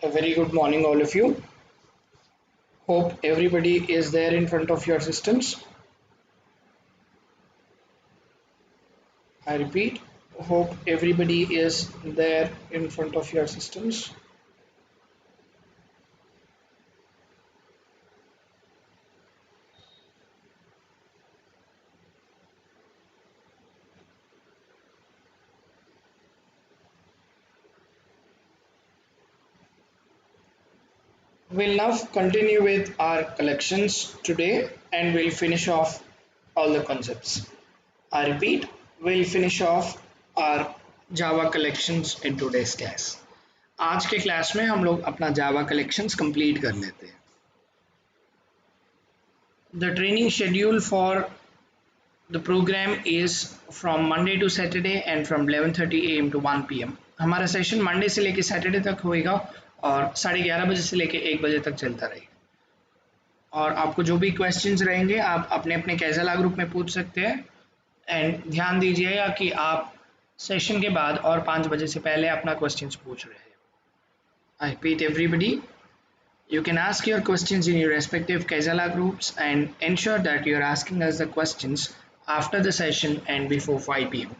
A very good morning, all of you. Hope everybody is there in front of your systems. I repeat, hope everybody is there in front of your systems. We'll now continue with our collections today and we'll finish off all the concepts. I repeat, we'll finish off our Java collections in today's class. आज के class में हम लोग अपना जावा collections complete कर लेते हैं. The training schedule for the program is from Monday to Saturday and from 11:30 AM to 1 PM. हमारा सेशन मंडे से लेके सैटरडे तक होएगा और 11:30 बजे से लेके 1 बजे तक चलता रहेगा. और आपको जो भी क्वेश्चंस रहेंगे आप अपने अपने कैज़ला ग्रुप में पूछ सकते हैं. एंड ध्यान दीजिएगा कि आप सेशन के बाद और 5 बजे से पहले अपना क्वेश्चंस पूछ रहे हैं. I repeat everybody, you can ask your questions in your respective Kaizala groups and ensure that you are asking us the questions after the session and before 5 PM.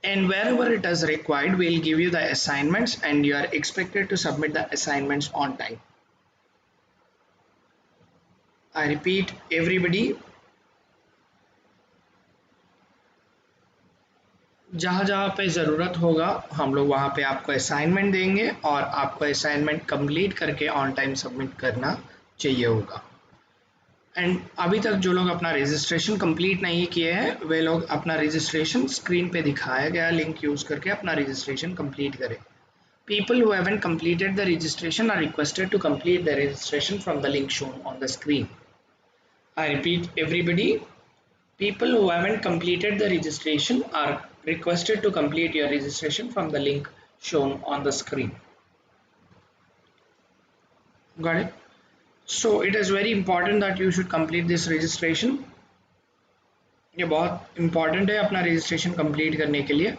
And wherever it is required, we will give you the assignments and you are expected to submit the assignments on time. I repeat everybody, जहाँ जहाँ पे ज़रूरत होगा हम लोग वहाँ पे आपको असाइनमेंट देंगे और आपको असाइनमेंट कंप्लीट करके ऑन टाइम सबमिट करना चाहिए होगा. एंड अभी तक जो लोग अपना रजिस्ट्रेशन कंप्लीट नहीं किए हैं वे लोग अपना रजिस्ट्रेशन स्क्रीन पे दिखाया गया लिंक यूज़ करके अपना रजिस्ट्रेशन कंप्लीट करें. People who haven't completed the registration are requested to complete the registration from the link shown on the screen. I repeat everybody, people who haven't completed the registration are requested to complete your registration from the link shown on the screen. Got it? So it is very important that you should complete this registration. ये बहुत important है अपना registration complete करने के लिए.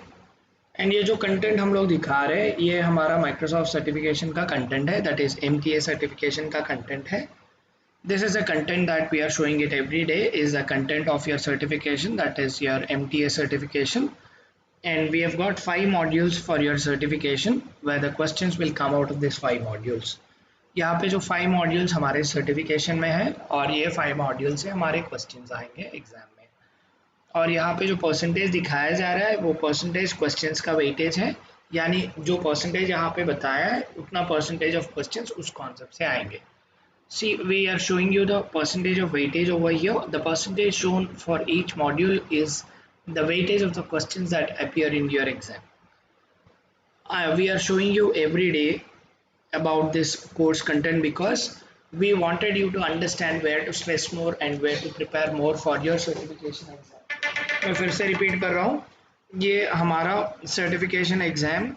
And ये जो content हम लोग दिखा रहे हैं ये हमारा माइक्रोसॉफ्ट सर्टिफिकेशन का कंटेंट है, दैट इज MTA सर्टिफिकेशन का कंटेंट है. This is a content that we are showing it every day is the content of your certification, that is your MTA certification. And we have got 5 modules for your certification where the questions will come out of these 5 modules. यहाँ पे जो 5 modules हमारे certification में है और ये 5 modules से हमारे questions आएंगे एग्जाम में. और यहाँ पे जो परसेंटेज दिखाया जा रहा है वो परसेंटेज क्वेश्चंस का वेटेज है, यानी जो परसेंटेज यहाँ पे बताया है उतना परसेंटेज ऑफ क्वेश्चंस उस कॉन्सेप्ट से आएंगे. See, we are showing you the percentage of weightage over here. The percentage shown for each module is the weightage of the questions that appear in your exam. We are showing you every day about this course content because we wanted you to understand where to stress more and where to prepare more for your certification exam. मैं फिर से repeat कर रहा हूँ, ये हमारा certification exam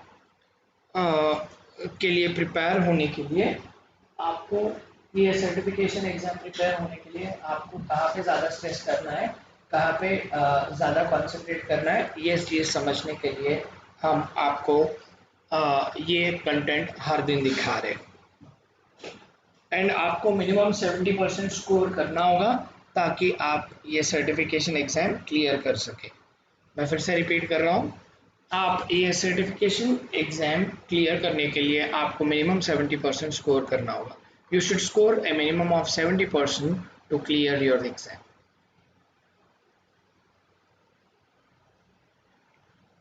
के लिए प्रिपेयर होने के लिए आपको ये सर्टिफिकेशन एग्ज़ाम प्रिपेयर होने के लिए आपको कहाँ पे ज़्यादा स्ट्रेस करना है, कहाँ पे ज़्यादा कॉन्सेंट्रेट करना है, ये चीज़ समझने के लिए हम आपको ये कंटेंट हर दिन दिखा रहे हैं. एंड आपको मिनिमम 70% स्कोर करना होगा ताकि आप ये सर्टिफिकेशन एग्ज़ाम क्लियर कर सके. मैं फिर से रिपीट कर रहा हूँ, आप ये सर्टिफिकेशन एग्ज़ाम क्लियर करने के लिए आपको मिनिमम 70% स्कोर करना होगा. You should score a minimum of 70% to clear your exam.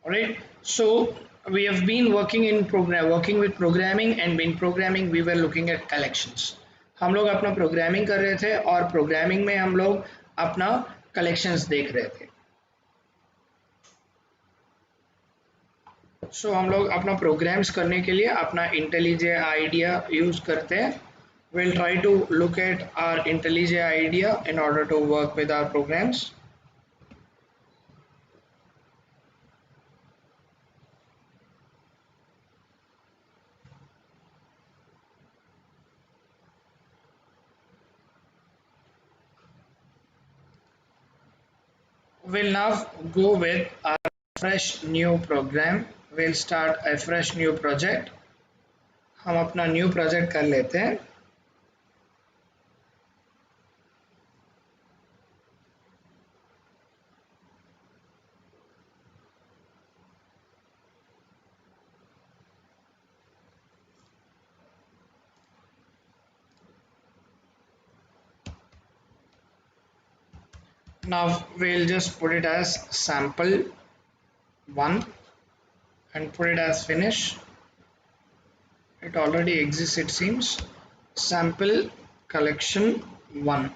Alright, so we have been working with programming, and in programming we were looking at collections. हम लोग अपना programming कर रहे थे और प्रोग्रामिंग में हम लोग अपना कलेक्शंस देख रहे थे. सो हम लोग अपना प्रोग्राम्स करने के लिए अपना IntelliJ IDEA यूज़ करते हैं. We'll try to look at our IntelliJ IDEA in order to work with our programs. We'll now go with our fresh new program we'll start a fresh new project. हम अपना new project कर लेते हैं. Now we'll just put it as sample 1 and put it as finish. It already exists, it seems. Sample collection 1.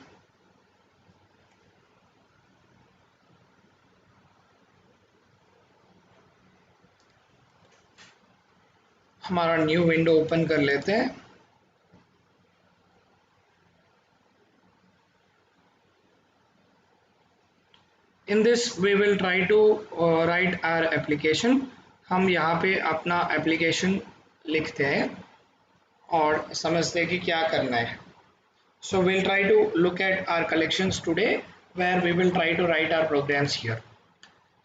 हमारा new window open कर लेते हैं. In this we will try to write our application. हम यहाँ पे अपना application लिखते हैं और समझते हैं कि क्या करना है. So we'll try to look at our collections today, where we will try to write our programs here.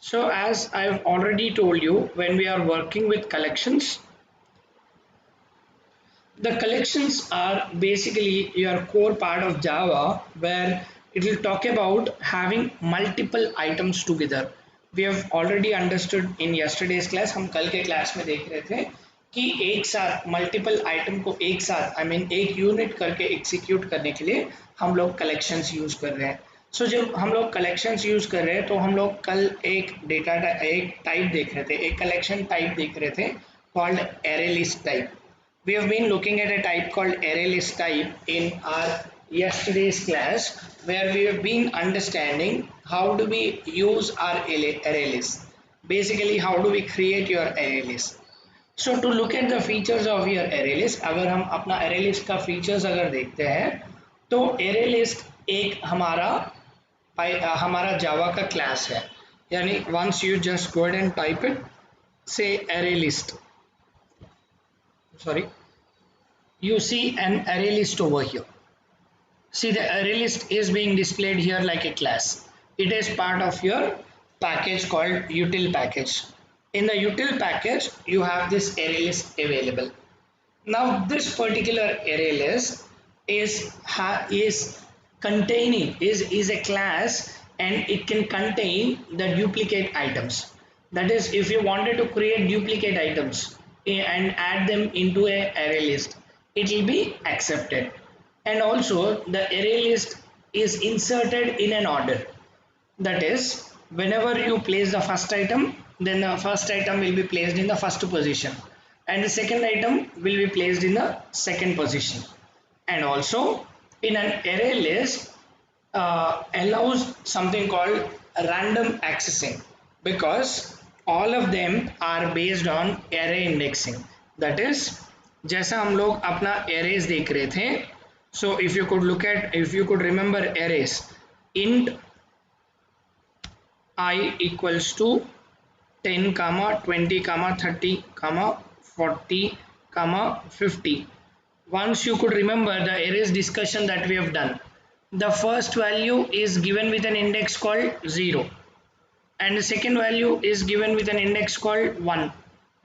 So as I've already told you, when we are working with collections, the collections are basically your core part of Java, where it will talk about having multiple items together. We have already understood in yesterday's class. हम कल के class में देख रहे थे कि एक साथ मल्टीपल आइटम को एक साथ एक यूनिट करके एग्जीक्यूट करने के लिए हम लोग कलेक्शंस यूज कर रहे हैं. सो जब हम लोग कलेक्शंस यूज कर रहे हैं तो हम लोग कल एक टाइप देख रहे थे, एक कलेक्शन टाइप देख रहे थे called array list type. We have been looking at a type called array list type in our yesterday's class, where we have been understanding how do we use our array list. Basically, how do we create your array list. So to look at the features of your array list, अगर हम अपना array list का features अगर देखते हैं तो array list एक हमारा Java का class है. यानी once you just go ahead and type it, say array list. Sorry, you see an array list over here. See, the array list is being displayed here like a class. It is part of your package called util package. In the util package you have this array list available. Now this particular array list is a class, and it can contain the duplicate items. That is, if you wanted to create duplicate items and add them into a array list, it will be accepted. And also the array list is inserted in an order. That is, whenever you place the first item, then the first item will be placed in the first position and the second item will be placed in the second position. And also in an array list allows something called random accessing, because all of them are based on array indexing. That is, जैसा हम लोग अपना arrays देख रहे थे, so if you could remember arrays, int I equals to 10, 20, 30, 40, 50. Once you could remember the arrays discussion that we have done, the first value is given with an index called 0, and the second value is given with an index called 1,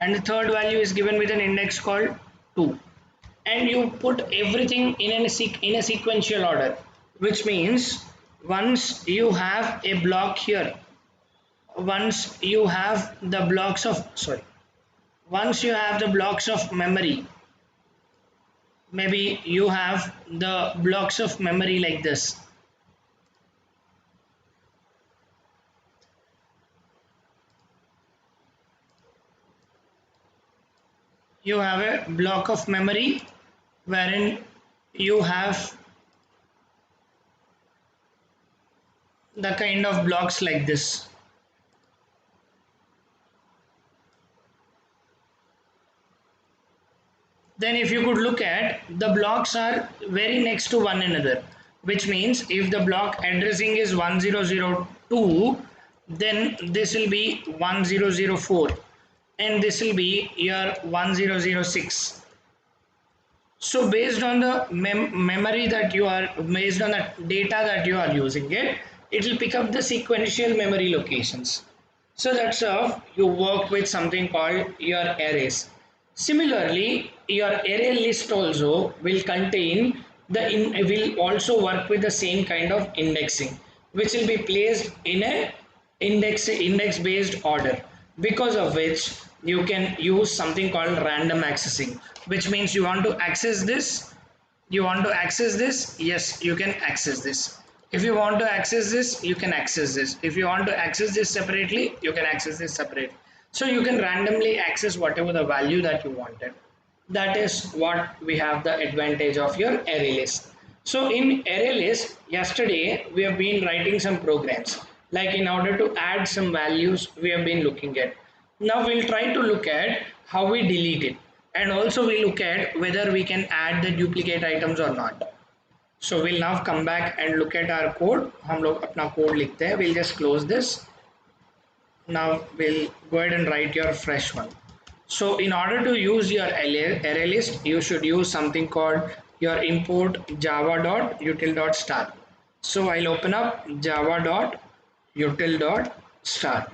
and the third value is given with an index called 2, and you put everything in a sequential order, which means once you have a block here, once you have the blocks of memory, maybe you have the blocks of memory like this. You have a block of memory wherein you have the kind of blocks like this. Then if you could look at, the blocks are very next to one another, which means if the block addressing is 1002, then this will be 1004 and this will be your 1006. So based on the memory that you are, based on the data that you are using it will pick up the sequential memory locations. So that's how you work with something called your arrays. Similarly, your array list also will contain will also work with the same kind of indexing, which will be placed in a index based order, because of which you can use something called random accessing, which means you want to access this, yes, you can access this. If you want to access this, you can access this. If you want to access this separately, you can access this separately. So you can randomly access whatever the value that you wanted. That is what we have the advantage of your array list. So in array list, yesterday we have been writing some programs, like in order to add some values we have been looking at. Now we'll try to look at how we delete it, and also we look at whether we can add the duplicate items or not. So we'll now come back and look at our code. हम लोग अपना code लिखते हैं. We'll just close this. Now we'll go ahead and write your fresh one. So in order to use your array list, you should use something called your import java.util.star. So I'll open up java.util.star,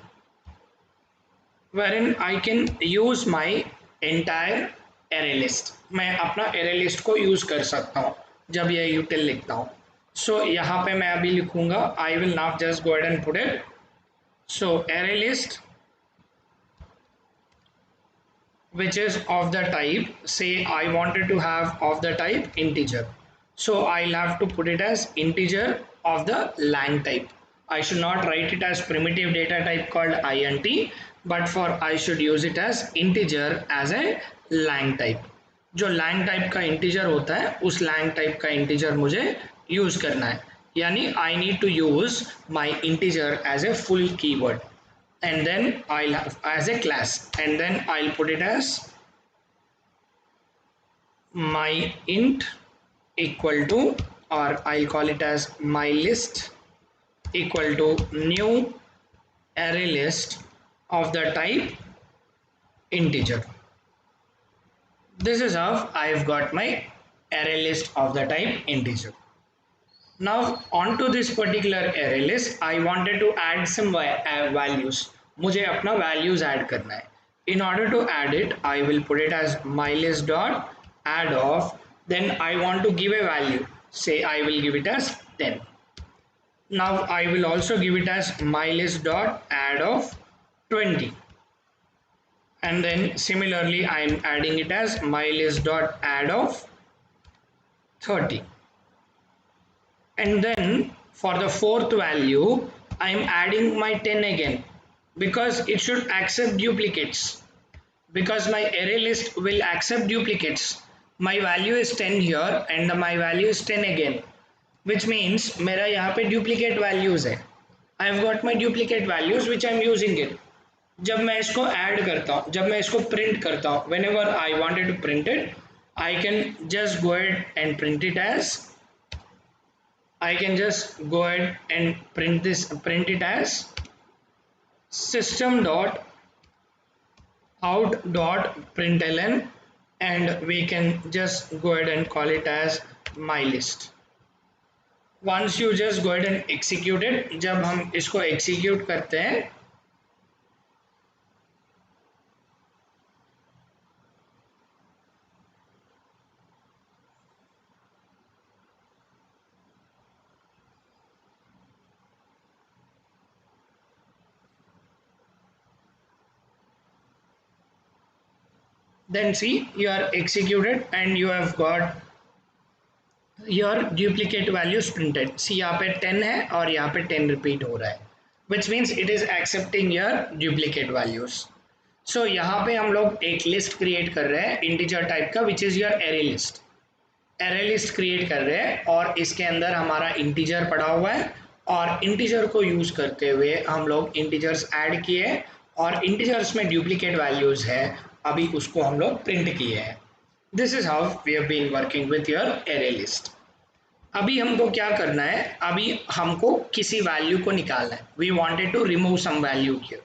wherein I can use my entire array list. मैं अपना array list को use कर सकता हूँ जब ये util लिखता हूँ. So यहाँ पे मैं अभी लिखूँगा, I will now just go ahead and put it. So array list which is of the type, say I wanted to have of the type integer. So I'll have to put it as integer of the lang type. I should not write it as primitive data type called int, but for I should use it as integer as a lang type. जो lang type का integer होता है उस lang type का integer मुझे use करना है, यानी I need to use my integer as a full keyword, and then I'll have as a class, and then I'll put it as my int equal to, or I'll call it as my list equal to new array list of the type integer. This is how I've got my array list of the type integer. Now onto this particular array list, I wanted to add some values. मुझे अपना values add करना है. In order to add it, I will put it as mylist dot add of. Then I want to give a value. Say I will give it as 10. Now I will also give it as mylist dot add of 20. And then similarly I am adding it as mylist dot add of 30. And then for the fourth value I am adding my 10 again, because it should accept duplicates, because my array list will accept duplicates. My value is 10 here and my value is 10 again, which means मेरा यहाँ पे duplicate values है. I have got my duplicate values which I am using it. जब मैं इसको add करता हूँ, जब मैं इसको print करता हूँ, whenever I wanted to print it, I can just go ahead and print it as, I can just go ahead and print it as system dot out dot println, and we can just go ahead and call it as my list. Once you just go ahead and execute it, जब हम इसको execute करते हैं, then see you are executed and you have got your duplicate values printed. See यहाँ पे 10 है और यहाँ पे 10 repeat हो रहा है, which means it is accepting your duplicate values. So यहाँ पे हम लोग एक list create कर रहे हैं integer type का, which is your array list. array list create कर रहे हैं और इसके अंदर हमारा integer पड़ा हुआ है, और integer को use करते हुए हम लोग integers add किए और integers में duplicate values है, अभी उसको हम लोग print किए हैं. This is how we have been working with your array list. अभी हमको क्या करना है, अभी हमको किसी वैल्यू को निकालना है. We wanted to remove some value here.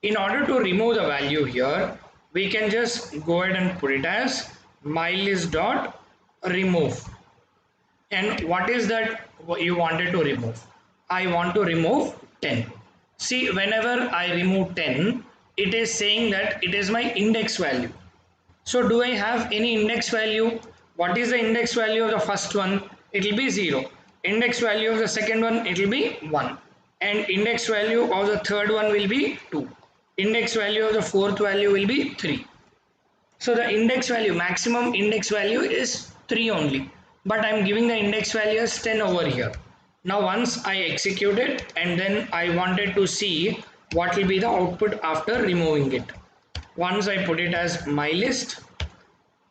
In order to remove the value here, we can just go ahead and put it as mylist dot remove. And what is that you wanted to remove? I want to remove 10. See, whenever I remove 10, it is saying that it is my index value. So do I have any index value? What is the index value of the first one? It will be 0. Index value of the second one, it will be 1. And index value of the third one will be 2. Index value of the fourth value will be 3. So the index value, maximum index value is 3 only. But I am giving the index value as 10 over here. Now once I execute it and then I wanted to see what will be the output after removing it. Once I put it as my list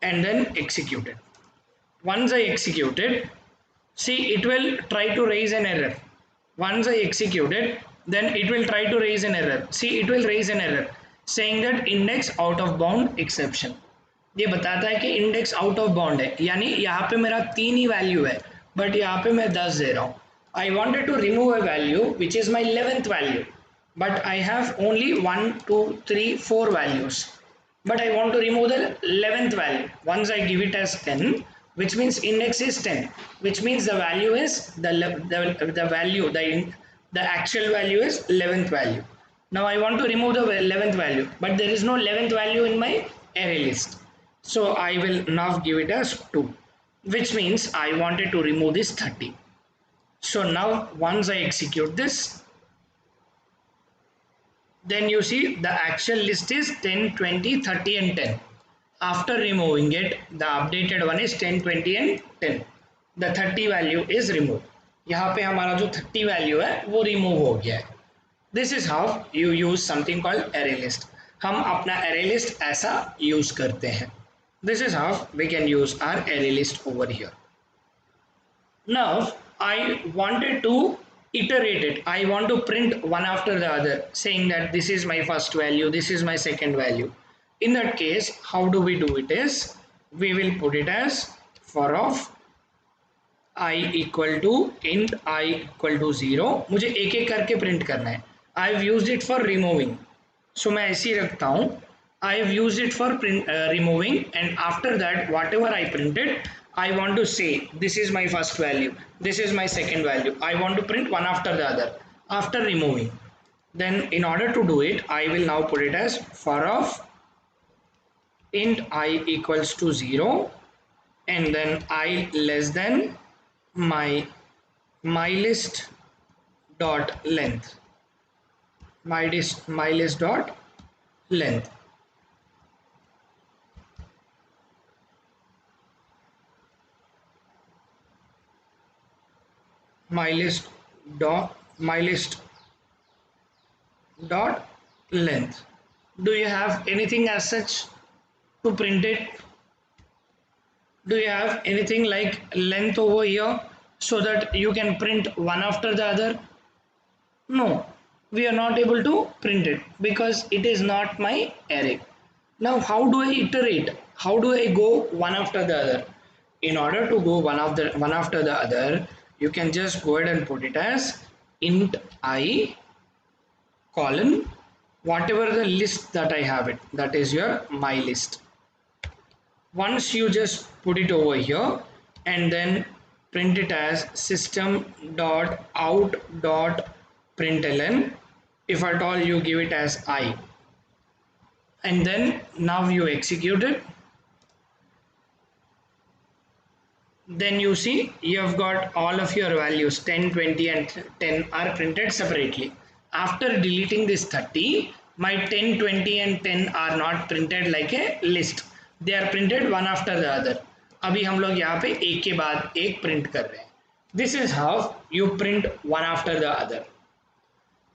and then execute it. Once I execute it, see, it will try to raise an error. Once I execute it, then it will try to raise an error. See, it will raise an error saying that index out of bound exception. ये बताता है कि index out of bound है, यानी यहाँ पे मेरा 3 ही value है बट यहाँ पे मैं 10 दे रहा हूँ. I wanted to remove a value which is my 11th value, but I have only 1, 2, 3, 4 values, but I want to remove the 11th value. Once I give it as 10, which means index is 10, which means the value is the value, the actual value is 11th value. Now I want to remove the 11th value, but there is no 11th value in my array list. So I will now give it as 2, which means I wanted to remove this 30. So now once I execute this, then you see the actual list is 10, 20, 30 and 10. After removing it, the updated one is 10, 20 and 10. The 30 value is removed. यहाँ पे हमारा जो 30 value है वो remove हो गया है. This is how you use something called array list. हम अपना array list ऐसा use करते हैं. This is how we can use our array list over here. Now I wanted to iterate it. I want to print one after the other saying that this is my first value, this is my second value. In that case, how do we do it is, we will put it as for of I equal to int I equal to 0. मुझे एक एक करके print करना है. I have used it for removing, so मैं ऐसे ही रखता हूँ. I have used it for removing, and after that whatever I printed, I want to say this is my first value, this is my second value. I want to print one after the other after removing. Then in order to do it, I will now put it as for of int I equals to 0 and then I less than my list dot length, my list dot length. My list dot length. Do you have anything as such to print it? Do you have anything like length over here so that you can print one after the other? No, we are not able to print it because it is not my array. Now how do I iterate? How do I go one after the other? In order to go one after the other, you can just go ahead and put it as int I colon whatever the list that I have it, that is your my list. Once you just put it over here and then print it as system dot out dot println, if at all you give it as I, and then now you execute it, then you see you have got all of your values 10, 20 and 10 are printed separately. After deleting this 30, my 10, 20 and 10 are not printed like a list, they are printed one after the other. अभी हम लोग यहाँ पे एक के बाद एक print कर रहे हैं. This is how you print one after the other.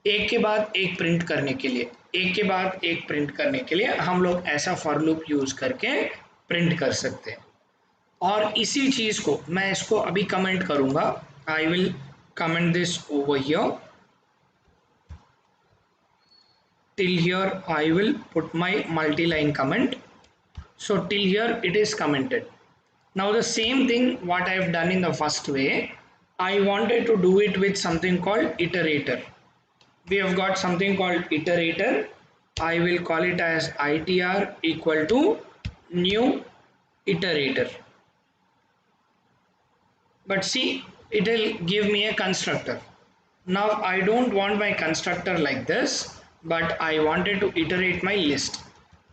एक के बाद एक प्रिंट करने के लिए, एक के बाद एक प्रिंट करने के लिए हम लोग ऐसा फॉर लूप यूज करके प्रिंट कर सकते हैं. और इसी चीज को मैं इसको अभी कमेंट करूंगा. I will comment this over here. till here I will put my multi-line comment. So till here it is commented. Now the same thing what I have done in the first way, I wanted to do it with something called iterator. We have got something called iterator. I will call it as itr equal to new iterator. But see, it will give me a constructor. Now I don't want my constructor like this, but I wanted to iterate my list.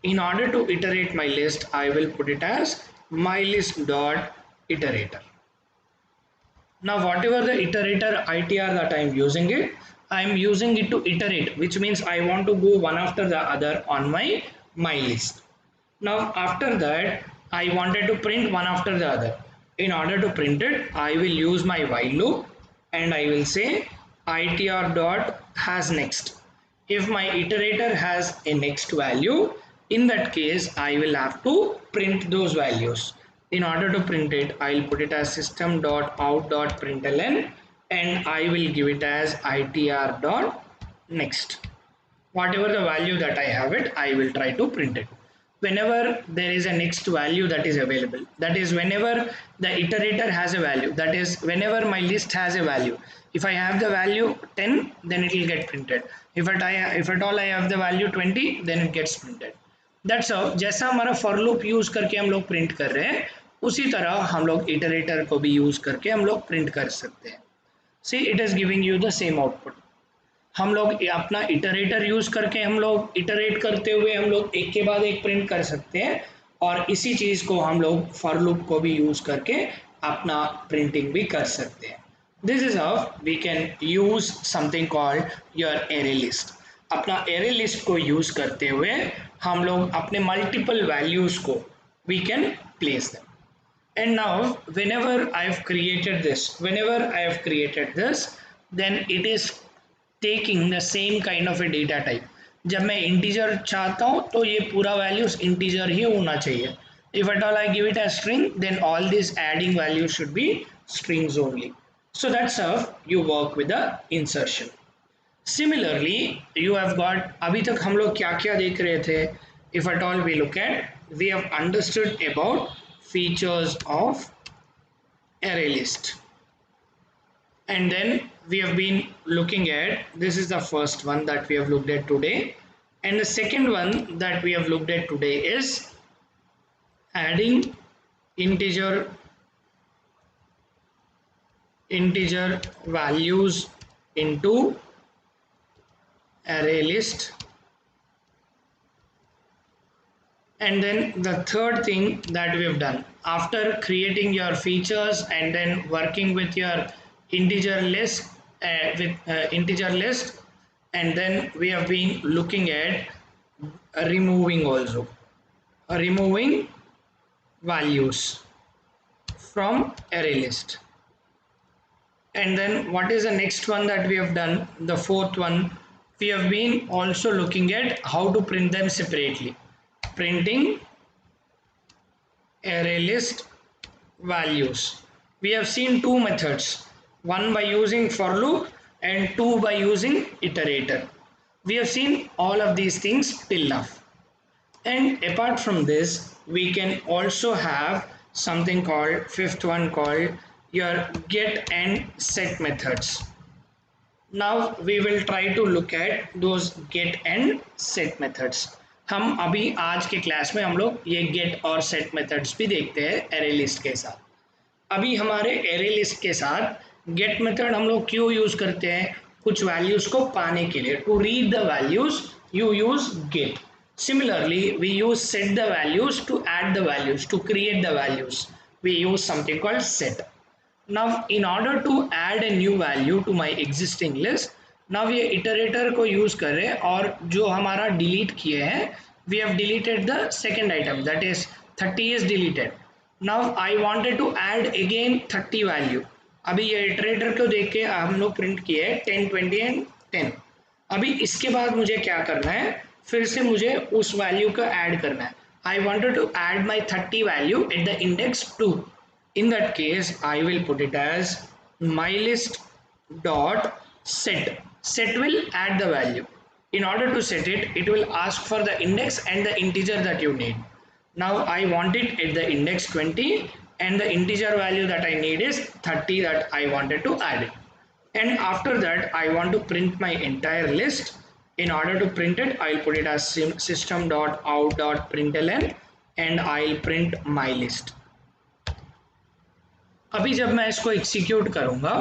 In order to iterate my list, I will put it as mylist.iterator. Now whatever the iterator ITR that I am using it, I am using it to iterate, which means I want to go one after the other on my list. Now after that, I wanted to print one after the other. In order to print it, I will use my while loop and I will say itr dot has next. If my iterator has a next value, in that case I will have to print those values. In order to print it, I'll put it as system.out.println and I will give it as itr dot next. Whatever the value that I have it, I will try to print it. Whenever there is a next value that is available, that is whenever the iterator has a value, that is whenever my list has a value. If I have the value 10, then it will get printed. If at all I have the value 20, then it gets printed. That's how, जैसा हमारा for loop use करके हम लोग print कर रहे हैं, उसी तरह हम लोग इटरेटर को भी यूज करके हम लोग प्रिंट कर सकते हैं. See, it is giving you the same output. हम लोग अपना इटरेटर यूज करके हम लोग इटरेट करते हुए हम लोग एक के बाद एक प्रिंट कर सकते हैं, और इसी चीज को हम लोग फॉर लूप को भी यूज करके अपना प्रिंटिंग भी कर सकते हैं. This is how we can use something called your array list. अपना एरे लिस्ट को यूज करते हुए हम लोग अपने मल्टीपल वैल्यूज को we can place them. And now whenever I have created this, then it is taking the same kind of a data type. जब मैं integer चाहता हूँ तो ये पूरा values integer ही होना चाहिए. If at all I give it as string, then all these adding values should be strings only. So that's how you work with the insertion. Similarly, you have got, अभी तक हम लोग क्या क्या देख रहे थे? If at all we look at, we have understood about features of array list, and then we have been looking at, this is the first one that we have looked at today, and the second one that we have looked at today is adding integer values into array list. And then the third thing that we have done, after creating your features and then working with your integer list, and then we have been looking at removing values from array list. And then what is the next one that we have done? The fourth one, we have been also looking at how to print them separately. Printing array list values. We have seen two methods, one by using for loop and two by using iterator. We have seen all of these things till now, and apart from this we can also have something called, fifth one called your get and set methods. Now we will try to look at those get and set methods. हम अभी आज के class में हम लोग ये gate और set methods भी देखते हैं एरे लिस्ट के साथ. अभी हमारे एरे लिस्ट के साथ गेट मेथड हम लोग क्यों यूज करते हैं? कुछ वैल्यूज को पाने के लिए. To read the values you use get. Similarly we use set the values to add the values, to create the values we use something called set. Now in order to add a new value to my existing list, now ये iterator को use कर रहे हैं, और जो हमारा delete किए हैं, we have deleted the second item, that is 30 is deleted. Now I wanted to add again 30 value. अभी ये इटरेटर को देख के हम लोग प्रिंट किए 10, 20 एंड 10. अभी इसके बाद मुझे क्या करना है? फिर से मुझे उस वैल्यू को ऐड करना है. I wanted to add my 30 value at the index 2. In that case, I will put it as mylist dot set. Set will add the value. In order to set it, it will ask for the index and the integer that you need. Now I want it at the index 20, and the integer value that I need is 30 that I wanted to add it. And after that, I want to print my entire list. In order to print it, I'll put it as system.out.println and I'll print my list. अभी जब मैं इसको execute करूंगा,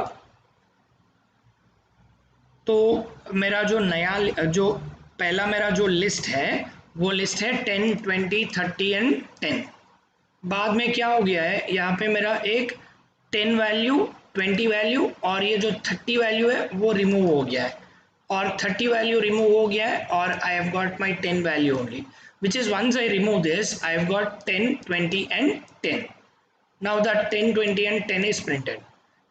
तो मेरा जो नया जो पहला मेरा जो लिस्ट है वो लिस्ट है 10, 20, 30 एंड 10। बाद में क्या हो गया है, यहाँ पे मेरा एक 10 वैल्यू, 20 वैल्यू और ये जो 30 वैल्यू है वो रिमूव हो गया है, और 30 वैल्यू रिमूव हो गया है और I have got my 10 value only, which is once I remove this I have got 10, 20 and 10. Now that 10, 20 and 10 is printed,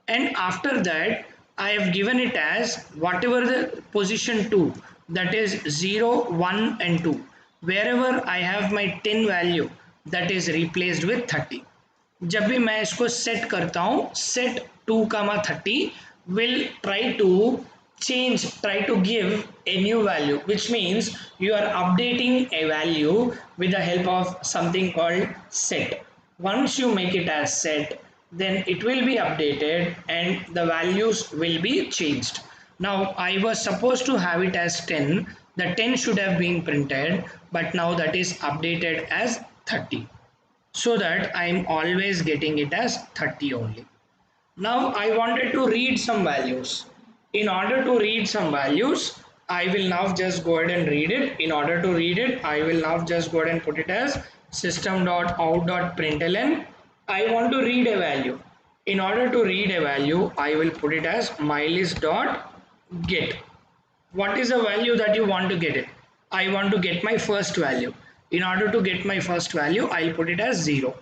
and after that I have given it as whatever the position 2, that is 0, 1 and 2, wherever I have my 10 value that is replaced with 30. जब भी मैं इसको set करता हूँ, set 2, 30 will try to give a new value, which means you are updating a value with the help of something called set. Once you make it as set, then it will be updated and the values will be changed. Now I was supposed to have it as 10, the 10 should have been printed, but now that is updated as 30, so that I am always getting it as 30 only. Now I wanted to read some values. In order to read some values, I will now just go ahead and read it. In order to read it, I will now just go ahead and put it as system.out.println. I want to read a value. In order to read a value, I will put it as mylist.get. What is the value that you want to get it? I want to get my first value. In order to get my first value, I'll put it as 0.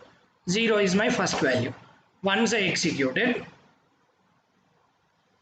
0 is my first value. Once I execute it,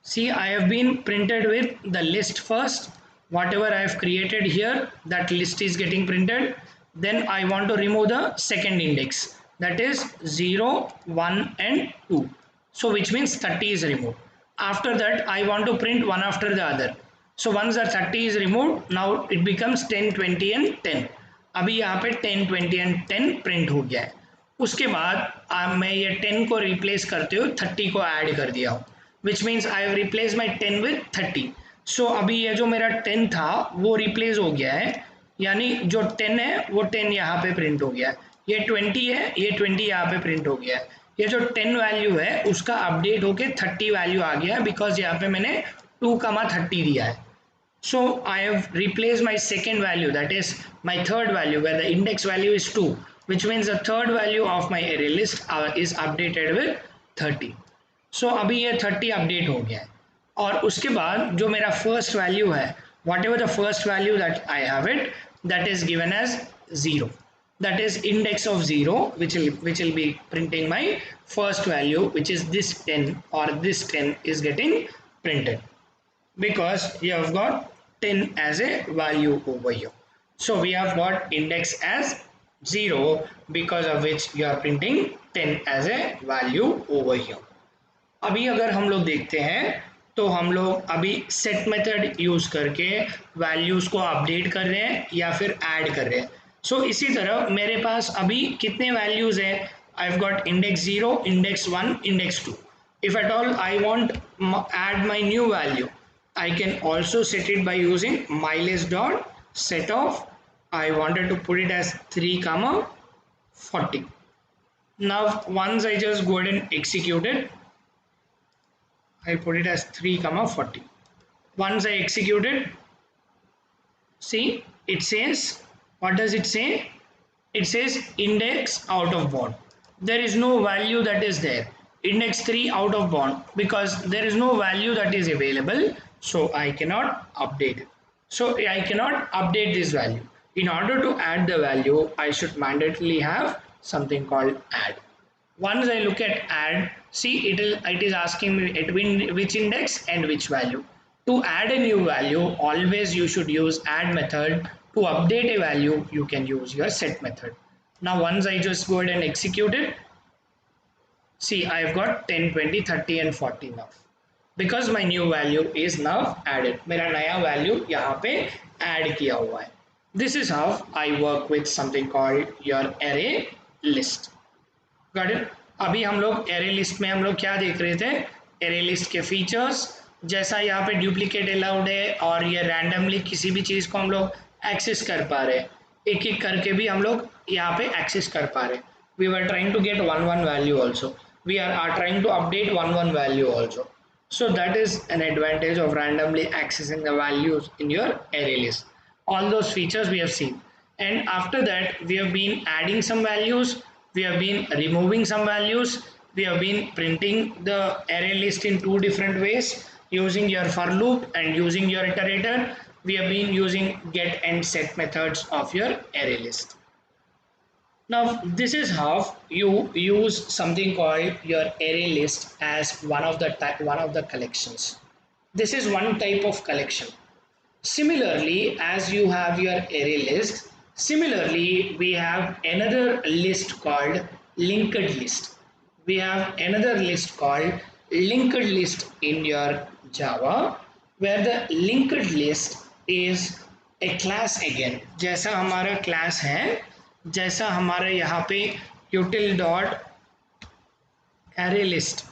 see, I have been printed with the list first. Whatever I have created here, that list is getting printed. Then I want to remove the second index, that is 0, 1 and 2. So which means 30 is removed. After that I want to print one after the other. So once the 30 is removed, now it becomes 10, 20 and 10. अभी यहाँ पे 10, 20 and 10 print हो गया है. उसके बाद मैं ये 10 को रिप्लेस करते हुए 30 को ऐड कर दिया हूँ, which means I have replaced my 10 with 30. So अभी ये जो मेरा 10 था वो रिप्लेस हो गया है, यानी जो 10 है वो 10 यहाँ पे प्रिंट हो गया है, ये 20 है, ये 20 यहाँ पे प्रिंट हो गया है, ये जो 10 वैल्यू है उसका अपडेट होके 30 वैल्यू आ गया है, बिकॉज यहाँ पे मैंने 2, 30 दिया है. So I have replaced my second value, that is my third value, where the index value is 2, which means the third value of my array list is updated with 30. So अभी ये 30 update हो गया है, और उसके बाद जो मेरा फर्स्ट वैल्यू है, whatever the first value that I have it, that is given as 0. That is index of 0, which will be printing my first value, which is this 10, or this 10 is getting printed, because you have got 10 as a value over here. So we have got index as 0, because of which you are printing 10 as a value over here. अभी अगर हम लोग देखते हैं तो हम लोग अभी सेट मेथड यूज करके वैल्यूज को अपडेट कर रहे हैं या फिर ऐड कर रहे हैं. सो इसी तरह मेरे पास अभी कितने वैल्यूज हैं, I have got index 0, index 1, index 2. If at all I want add my new value, I can also set it by using mylist dot set of, I wanted to put it as 3, 40. Now once I just go ahead and execute it, I put it as 3, 40. Once I execute it, see, it says, what does it say? It says index out of bound. There is no value that is there. Index 3 out of bound, because there is no value that is available, so I cannot update it. So I cannot update this value. In order to add the value, I should mandatorily have something called add. Once I look at add, see, it is asking me at which index and which value. To add a new value, always you should use add method. To update a value, you can use your set method. Now once I just go ahead and execute it, see, I have got 10, 20, 30 and 40 now, because my new value is now added. मेरा नया value यहाँ पे add किया हुआ है. This is how I work with something called your array list. Got it? अभी हम लोग array list में हम लोग क्या देख रहे थे, array list के features, जैसा यहाँ पे duplicate allowed है और ये randomly किसी भी चीज़ को हम लोग access कर पा रहे हैं, एक एक करके भी हम लोग यहाँ पे access कर पा रहे हैं. We were trying to get 1 value also. We are trying to update 1 value also. So that is an advantage of randomly accessing the values in your array list. All those features we have seen, and after that we have been adding some values, we have been removing some values, we have been printing the array list in two different ways using your for loop and using your iterator. We have been using get and set methods of your array list. Now this is how you use something called your array list as one of the collections. This is one type of collection. Similarly, as you have your array list, similarly we have another list called linked list. We have another list called linked list in your Java, where the linked list is a class again. जैसा हमारा class है, जैसा हमारे यहाँ पे util dot array list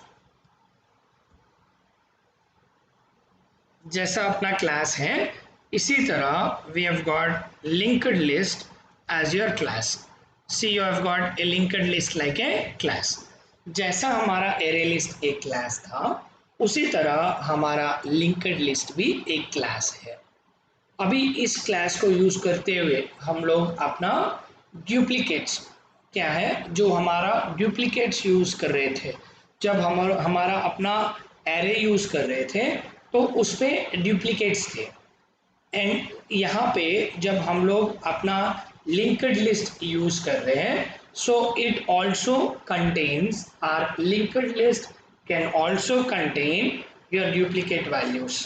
जैसा अपना class है, इसी तरह we have got linked list as your class. See, you have got a linked list like a class. जैसा हमारा array list एक class था, उसी तरह हमारा linked list भी एक class है. अभी इस क्लास को यूज करते हुए हम लोग अपना डुप्लीकेट्स क्या है, जो हमारा डुप्लीकेट्स यूज कर रहे थे, जब हम हमारा अपना एरे यूज कर रहे थे तो उस पे डुप्लीकेट्स थे. एंड यहाँ पे जब हम लोग अपना लिंक्ड लिस्ट यूज कर रहे हैं, so it also contains are linked list can also contain your duplicate values.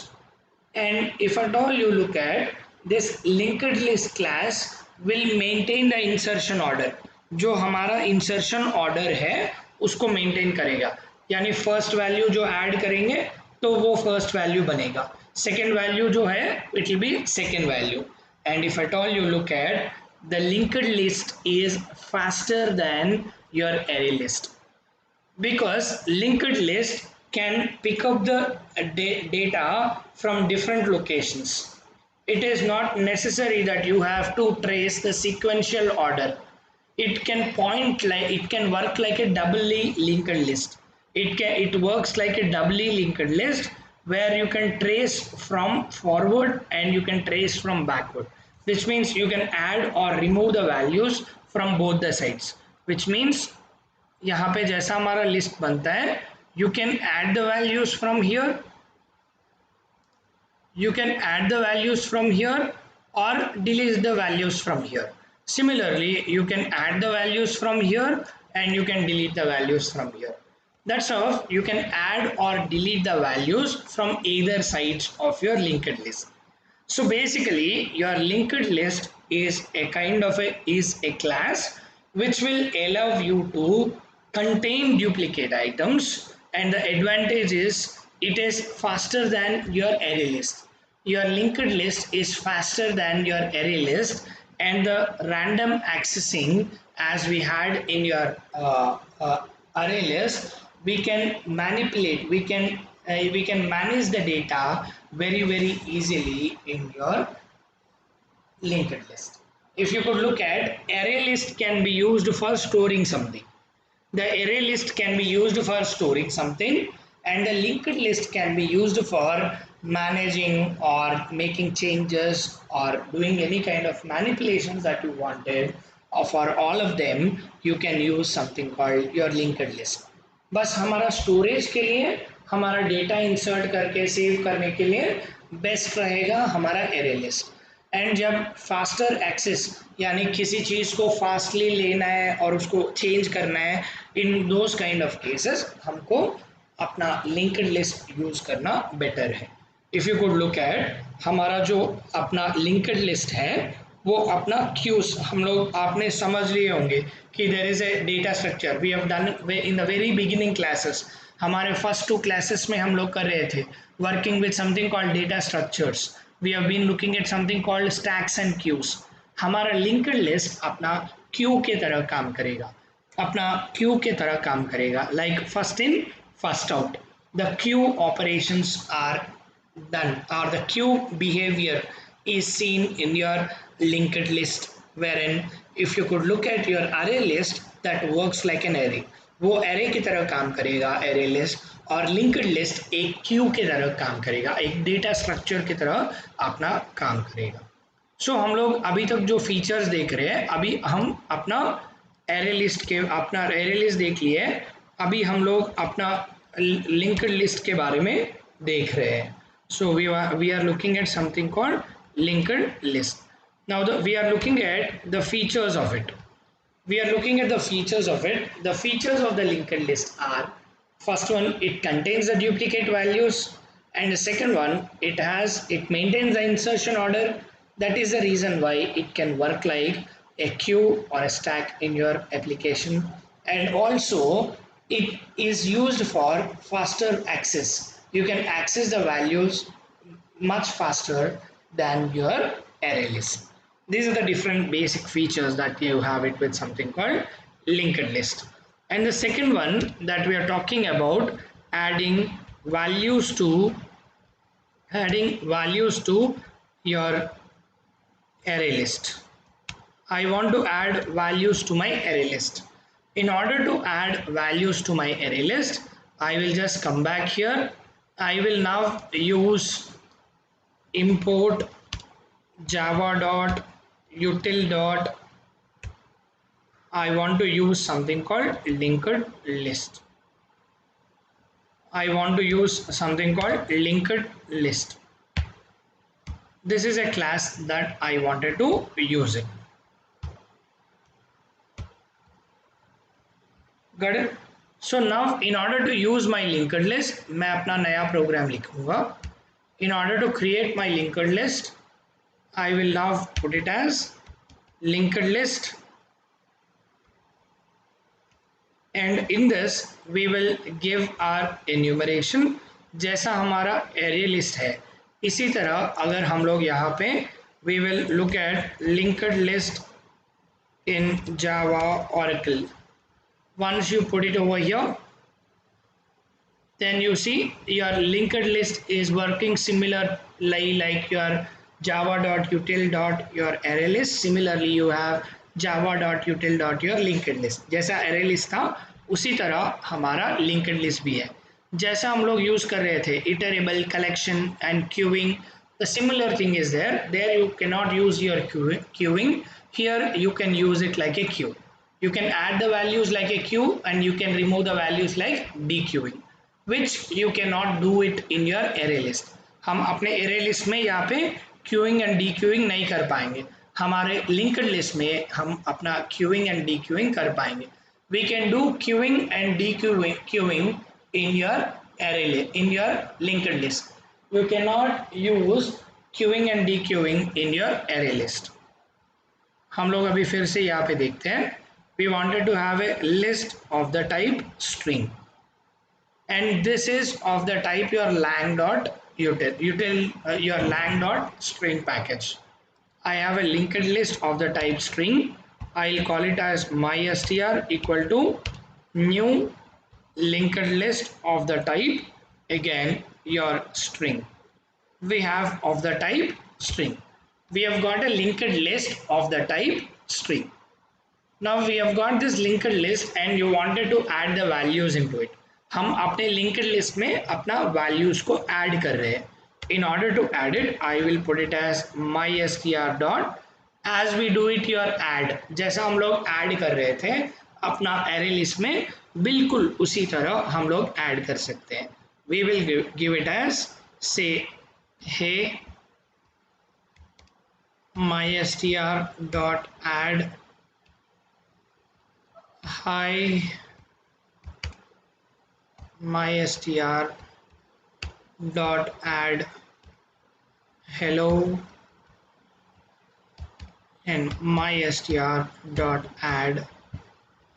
And if at all you look at this linked list class will maintain the insertion order. जो हमारा insertion order है उसको maintain करेगा, यानी first value जो add करेंगे तो वो first value बनेगा, second value जो है it will be second value. And if at all you look at the linked list is faster than your array list, because linked list can pick up the data from different locations. It is not necessary that you have to trace the sequential order. It can point like, it can work like a doubly linked list. It works like a doubly linked list where you can trace from forward and you can trace from backward, which means you can add or remove the values from both the sides, which means यहाँ पे जैसा हमारा list बनता है, you can add the values from here, you can add the values from here or delete the values from here. Similarly, you can add the values from here and you can delete the values from here. That's how you can add or delete the values from either sides of your linked list. So basically your linked list is a kind of a class which will allow you to contain duplicate items, and the advantage is it is faster than your array list. Your linked list is faster than your array list, and the random accessing as we had in your array list, we can manipulate, we can manage the data very easily in your linked list. If you could look at, array list can be used for storing something. The array list can be used for storing something, and the linked list can be used for managing or making changes or doing any kind of manipulations that you wanted. Or for all of them, you can use something called your linked list. बस हमारा storage के लिए, हमारा data insert करके save करने के लिए best रहेगा हमारा एरे लिस्ट. एंड जब फास्टर एक्सेस यानी किसी चीज़ को फास्टली लेना है और उसको चेंज करना है, in those kind of cases हमको अपना लिंक्ड लिस्ट यूज करना बेटर है. If you could look at, हमारा जो अपना लिंक्ड लिस्ट है वो अपना क्यूज हम लोग आपने समझ लिए होंगे कि there is a data structure. We have done in the very beginning classes. हमारे फर्स्ट 2 क्लासेस में हम लोग कर रहे थे working with something called data structures. We have been looking at something called stacks and queues. हमारा linked list अपना queue के तरह काम करेगा, अपना क्यू के तरह काम करेगा, like first in first out. The queue operations are done, or the queue behavior is seen in your linked list, wherein if you could look at your array list, that works like an array. वो array की तरह काम करेगा, array list, और linked list एक Q की तरह काम करेगा, एक डेटा स्ट्रक्चर की तरह अपना काम करेगा। सो हम लोग अभी तक जो फीचर्स देख रहे हैं, अभी हम अपना एरे लिस्ट देख लिए, अभी हम लोग अपना लिंक्ड लिस्ट के बारे में देख रहे हैं। So we are looking at something called linked list. Now we are looking at the features of it. We are looking at the features of it. The features of the linked list are: first one, it contains the duplicate values, and the second one, it maintains the insertion order. That is the reason why it can work like a queue or a stack in your application, and also it is used for faster access. You can access the values much faster than your array list. These are the different basic features that you have it with something called linked list. And the second one that we are talking about, adding values to your array list. I want to add values to my array list. In order to add values to my array list, I will just come back here. I will now use import java.util. I want to use something called linked list. This is a class that I wanted to use it. Got it? So now in order to use my linked list, मैं अपना नया program लिखूंगा. In order to create my linked list, I will now put it as linked list, and in this we will give our enumeration. जैसा हमारा array list है, इसी तरह अगर हम लोग यहाँ पे we will look at linked list in Java Oracle. Once you put it over here, then you see your linked list is working similarly like your java.util. Your array list. Similarly you have java.util. Your linked list. जैसा array list था उसी तरह हमारा linked list भी है. जैसा हम लोग यूज कर रहे थे iterable, collection and queuing, the similar thing is there. There you cannot use your queuing. Here you can use it like a queue. You can add the values like a queue and you can remove the values like dequeuing, which you cannot do it in your array list. हम अपने array list में यहाँ पे queuing and dequeuing नहीं कर पाएंगे. हमारे linked list में हम अपना queuing and dequeuing कर पाएंगे. We can do queuing and dequeuing in your array in your linked list. You cannot use queuing and dequeuing in your array list. हम लोग अभी फिर से यहाँ पे देखते हैं. We wanted to have a list of the type string, and this is of the type your your lang.string package. I have a linked list of the type string. I'll call it as mystr equal to new linked list of the type, again your string. We have of the type string. We have got a linked list of the type string. Now we have got this linked list and you wanted to add the values into it. हम अपने linked list में अपना values को add कर रहे हैं. In order to add it, I will put it as mystr dot, as we do it your add. जैसा हम लोग add कर रहे थे अपना array list में, बिल्कुल उसी तरह हम लोग add कर सकते हैं. We will give it as say hey mystr dot add hi mystr dot add hello and mystr dot add,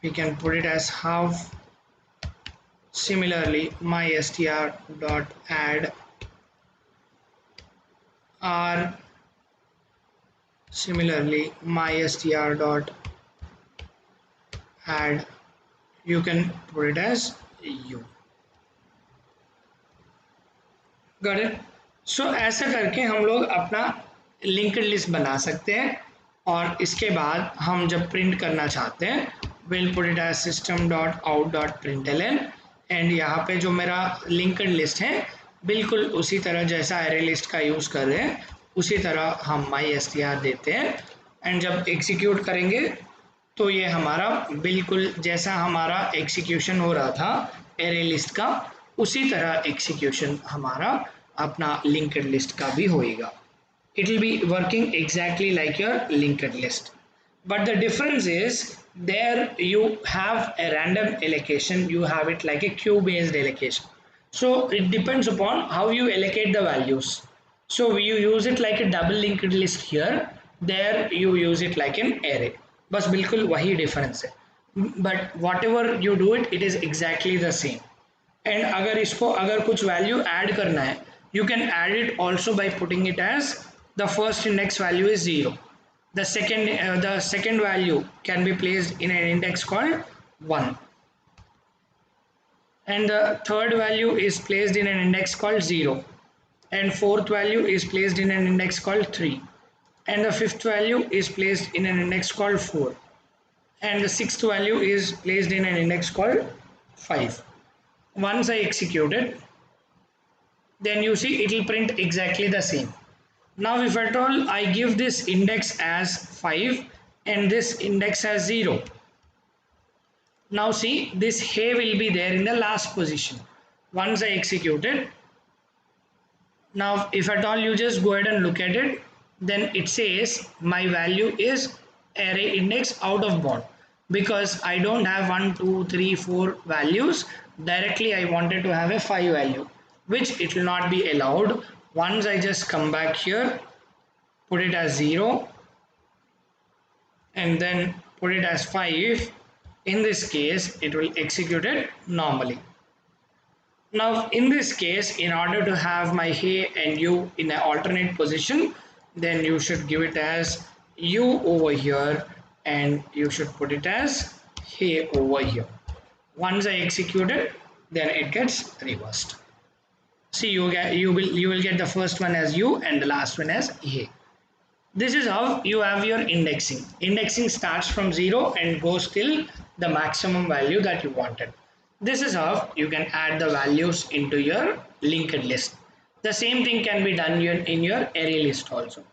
we can put it as how. Similarly mystr dot add r, similarly mystr dot add, you can put it as u. Got it? So ऐसा करके हम लोग अपना linked list बना सकते हैं, और इसके बाद हम जब प्रिंट करना चाहते हैं will put it as system dot out dot println and यहाँ पे जो मेरा लिंक्ड लिस्ट है बिल्कुल उसी तरह जैसा एरे लिस्ट का यूज़ कर रहे हैं उसी तरह हम MyStr देते हैं एंड जब एग्जीक्यूट करेंगे तो ये हमारा बिल्कुल जैसा हमारा एग्जीक्यूशन हो रहा था एरे लिस्ट का उसी तरह एग्जीक्यूशन हमारा अपना लिंक्ड लिस्ट का भी होएगा. It will be working exactly like your linked list, but the difference is there you have a random allocation, you have it like a queue based allocation, so it depends upon how you allocate the values. So you use it like a double linked list here, there you use it like an array. बस बिल्कुल वही difference है, but whatever you do it, it is exactly the same. And अगर इसको अगर कुछ value add करना है, you can add it also by putting it as the first index value is 0. The second value can be placed in an index called 1. And the third value is placed in an index called 0. And fourth value is placed in an index called 3. And the fifth value is placed in an index called 4. And the sixth value is placed in an index called 5. Once I execute it, then you see it will print exactly the same. Now if at all I give this index as 5 and this index as 0, now see this hay will be there in the last position once I execute it. Now if at all you just go ahead and look at it, then it says my value is array index out of bound because I don't have 1 2 3 4 values directly. I wanted to have a 5 value, which it will not be allowed. Once I just come back here, put it as 0 and then put it as 5, in this case it will execute it normally. Now in this case, in order to have my hay and u in an alternate position, then you should give it as u over here and you should put it as hay over here. Once I execute it, then it gets reversed. See, you will get the first one as u and the last one as a. This is how you have your indexing. Indexing starts from 0 and goes till the maximum value that you wanted. This is how you can add the values into your linked list. The same thing can be done in your array list also.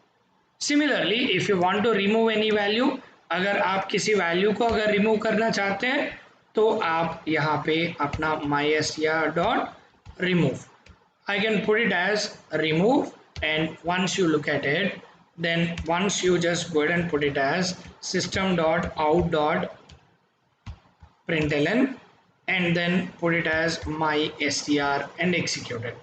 Similarly, if you want to remove any value, अगर आप किसी value को अगर remove करना चाहते हैं तो आप यहाँ पे अपना MyStr.remove, I can put it as remove, and once you look at it, then once you just go ahead and put it as system.out.println and then put it as MyStr and execute it.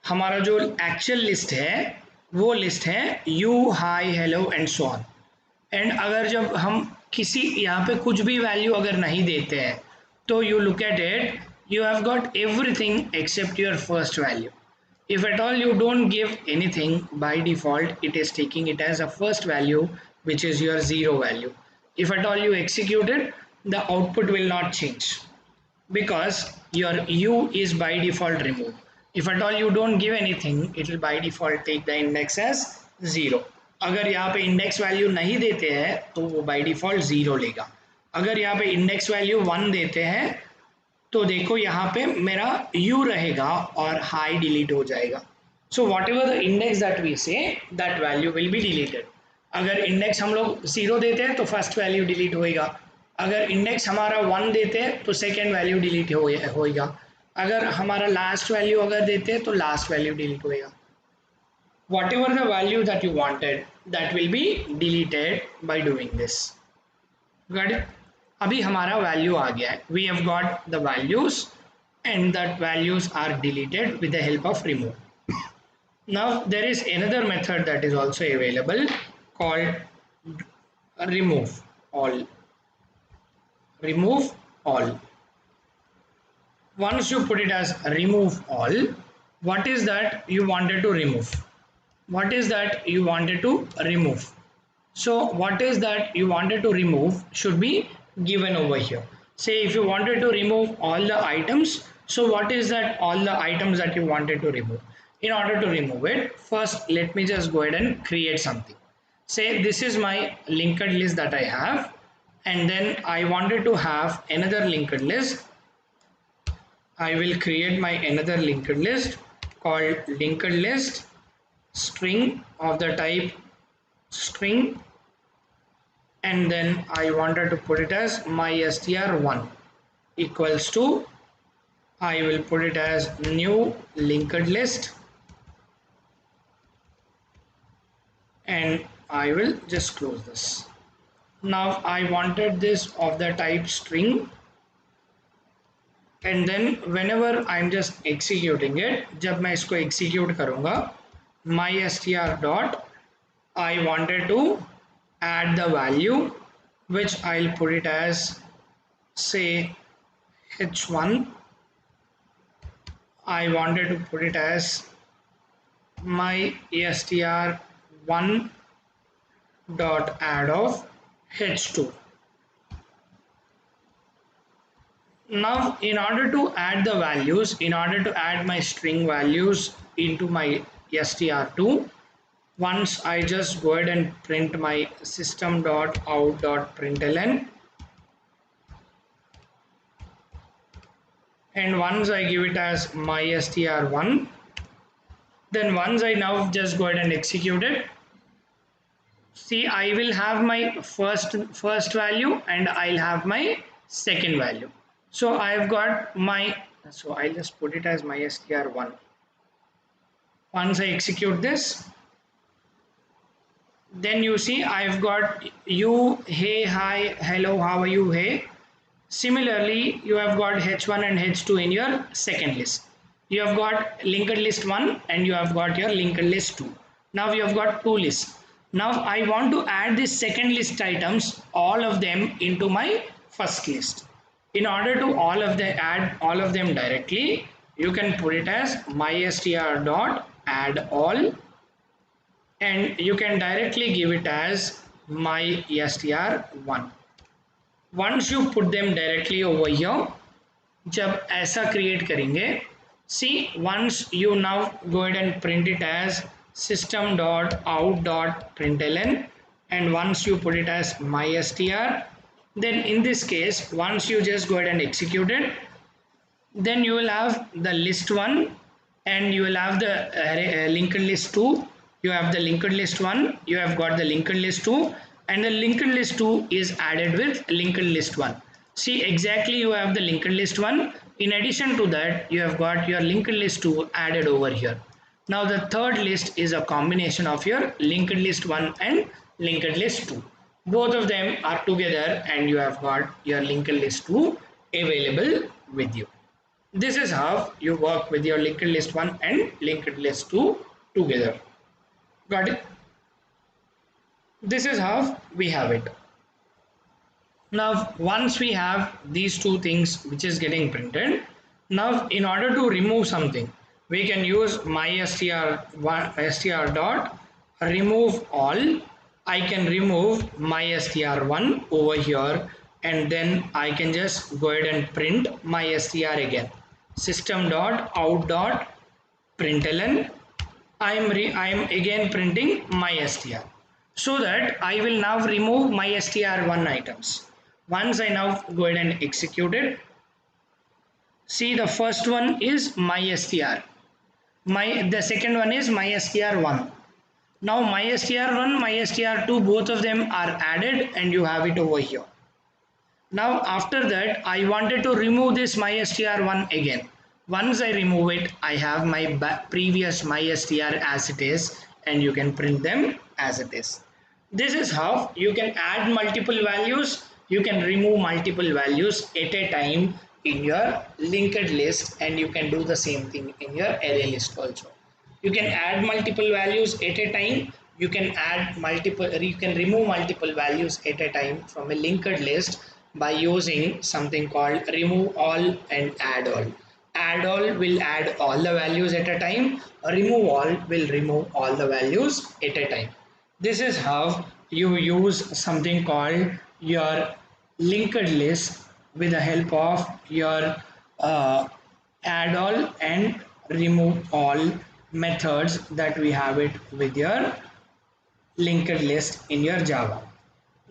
हमारा जो actual list है वो list है you, hi, hello and so on. And अगर जब हम किसी यहाँ पे कुछ भी value अगर नहीं देते हैं तो you look at it, you have got everything except your first value. If at all you don't give anything, by default it is taking it as a first value, which is your 0 value. If at all you execute it, the output will not change because your u is by default removed. If at all you don't give anything, it will by default take the index as 0. अगर यहाँ पे index value नहीं देते हैं तो वो by default 0 लेगा. अगर यहाँ पे index value 1 देते हैं तो देखो यहाँ पे मेरा u रहेगा और हाई डिलीट हो जाएगा. So whatever the index that we say, that value will be deleted. अगर इंडेक्स हम लोग 0 देते हैं तो फर्स्ट वैल्यू डिलीट होएगा. अगर इंडेक्स हमारा 1 देते हैं तो सेकेंड वैल्यू डिलीट होएगा. अगर हमारा लास्ट वैल्यू अगर देते हैं तो लास्ट वैल्यू डिलीट होएगा. Whatever the value that you wanted, that will be deleted by doing this. Got it? अभी हमारा वैल्यू आ गया है. We have got the values and that values are deleted with the help of remove. Now there is another method that is also available called remove all. Remove all. Once you put it as remove all, what is that you wanted to remove? What is that you wanted to remove? So what is that you wanted to remove should be given over here. Say if you wanted to remove all the items, so what is that all the items that you wanted to remove? In order to remove it, first let me just go ahead and create something. Say this is my linked list that I have, and then I wanted to have another linked list. I will create my another linked list called linked list string of the type string, and then I wanted to put it as mystr1 equals to, I will put it as new linked list, and I will just close this. Now I wanted this of the type string, and then whenever I'm just executing it, जब मैं इसको execute करूँगा, mystr dot, I wanted to add the value which I'll put it as say h1. I wanted to put it as mystr1 dot add of h2. Now in order to add the values, in order to add my string values into my str2, once I just go ahead and print my system.out.println, and once I give it as mystr1, then once I now just go ahead and execute it, see I will have my first value and I'll have my second value. So I've got my, so I'll just put it as mystr1. Once I execute this, then you see I've got you, hey, hi, hello, how are you, hey. Similarly, you have got h1 and h2 in your second list. You have got linked list 1 and you have got your linked list 2. Now you have got two lists. Now I want to add the second list items, all of them into my first list. In order to add all of them directly, you can put it as mystr dot add all, and you can directly give it as mystr1. Once you put them directly over here, जब ऐसा create करेंगे, see once you now go ahead and print it as system.out.println, and once you put it as mystr, then in this case once you just go ahead and execute it, then you will have the list 1 and you will have the linked list 2. You have the linked list 1, you have got the linked list 2, and the linked list 2 is added with linked list 1. See exactly you have the linked list 1. In addition to that, you have got your linked list 2 added over here. Now the third list is a combination of your linked list 1 and linked list 2. Both of them are together and you have got your linked list 2 available with you. This is how you work with your linked list 1 and linked list 2 together. Got it? This is how we have it. Now once we have these two things which is getting printed, now in order to remove something, we can use mystr dot remove all. I can remove mystr1 over here, and then I can just go ahead and print mystr again. System.out.println, I am again printing mystr, so that I will now remove mystr1 items. Once I now go ahead and execute it, see the first one is mystr, the second one is mystr1. Now mystr1, mystr2, both of them are added and you have it over here. Now after that I wanted to remove this mystr1 again. Once I remove it, I have my previous mystr as it is, and you can print them as it is. This is how you can add multiple values, you can remove multiple values at a time in your linked list, and you can do the same thing in your array list also. You can add multiple values at a time, you can remove multiple values at a time from a linked list by using something called remove all and add all. Add all will add all the values at a time, remove all will remove all the values at a time. This is how you use something called your linked list with the help of your add all and remove all methods that we have it with your linked list in your Java.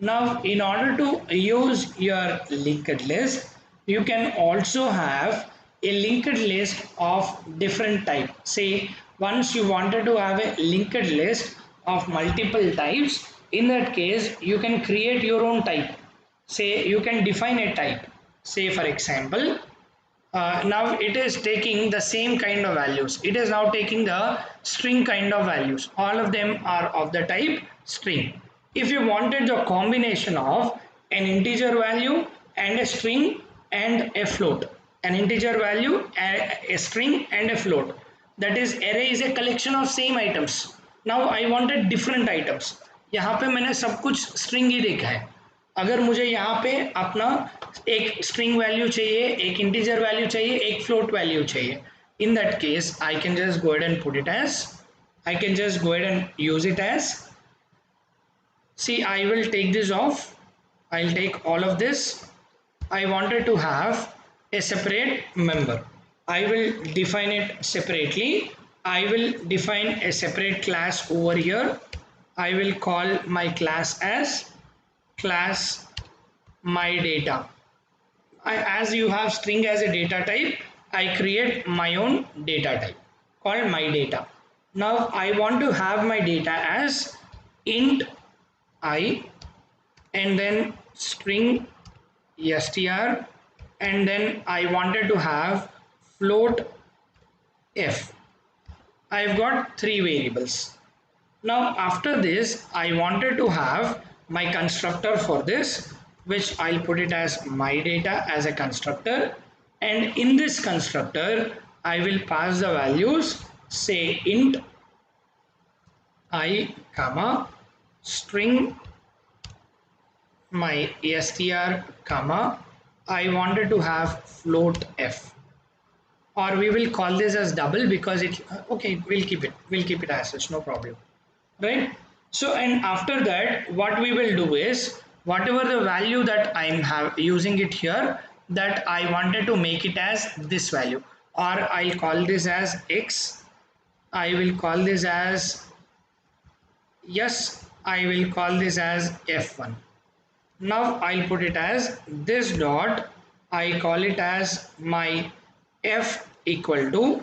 Now in order to use your linked list, you can also have a linked list of different type. Say once you wanted to have a linked list of multiple types, in that case you can create your own type. Say you can define a type. Say for example, now it is taking the same kind of values. It is now taking the string kind of values. All of them are of the type string. If you wanted the combination of an integer value and a string and a float, an integer value, a string and a float, that is array is a collection of same items. Now I wanted different items. यहाँ पे मैंने सब कुछ string ही देखा है. अगर मुझे यहाँ पे अपना एक स्ट्रिंग वैल्यू चाहिए, एक इंटीजर वैल्यू चाहिए, एक फ्लोट वैल्यू चाहिए, in that case I can just go ahead and put it as, I can just go ahead and use it as, see I will take this off, I'll take all of this. I wanted to have a separate member, I will define it separately. I will define a separate class over here. I will call my class as class my data. As you have string as a data type, I create my own data type called my data. Now I want to have my data as int I and then string str, and then I wanted to have float f. I've got three variables. Now after this I wanted to have my constructor for this, which I'll put it as my data as a constructor, and in this constructor I will pass the values, say int I comma string my str comma I wanted to have float f, or we will call this as double because it, okay, we'll keep it as such, no problem, right? So and after that what we will do is, whatever the value that I'm using it here, that I wanted to make it as this value, or I'll call this as x, I will call this as, yes, I will call this as f1. Now I'll put it as this dot, I call it as my f equal to,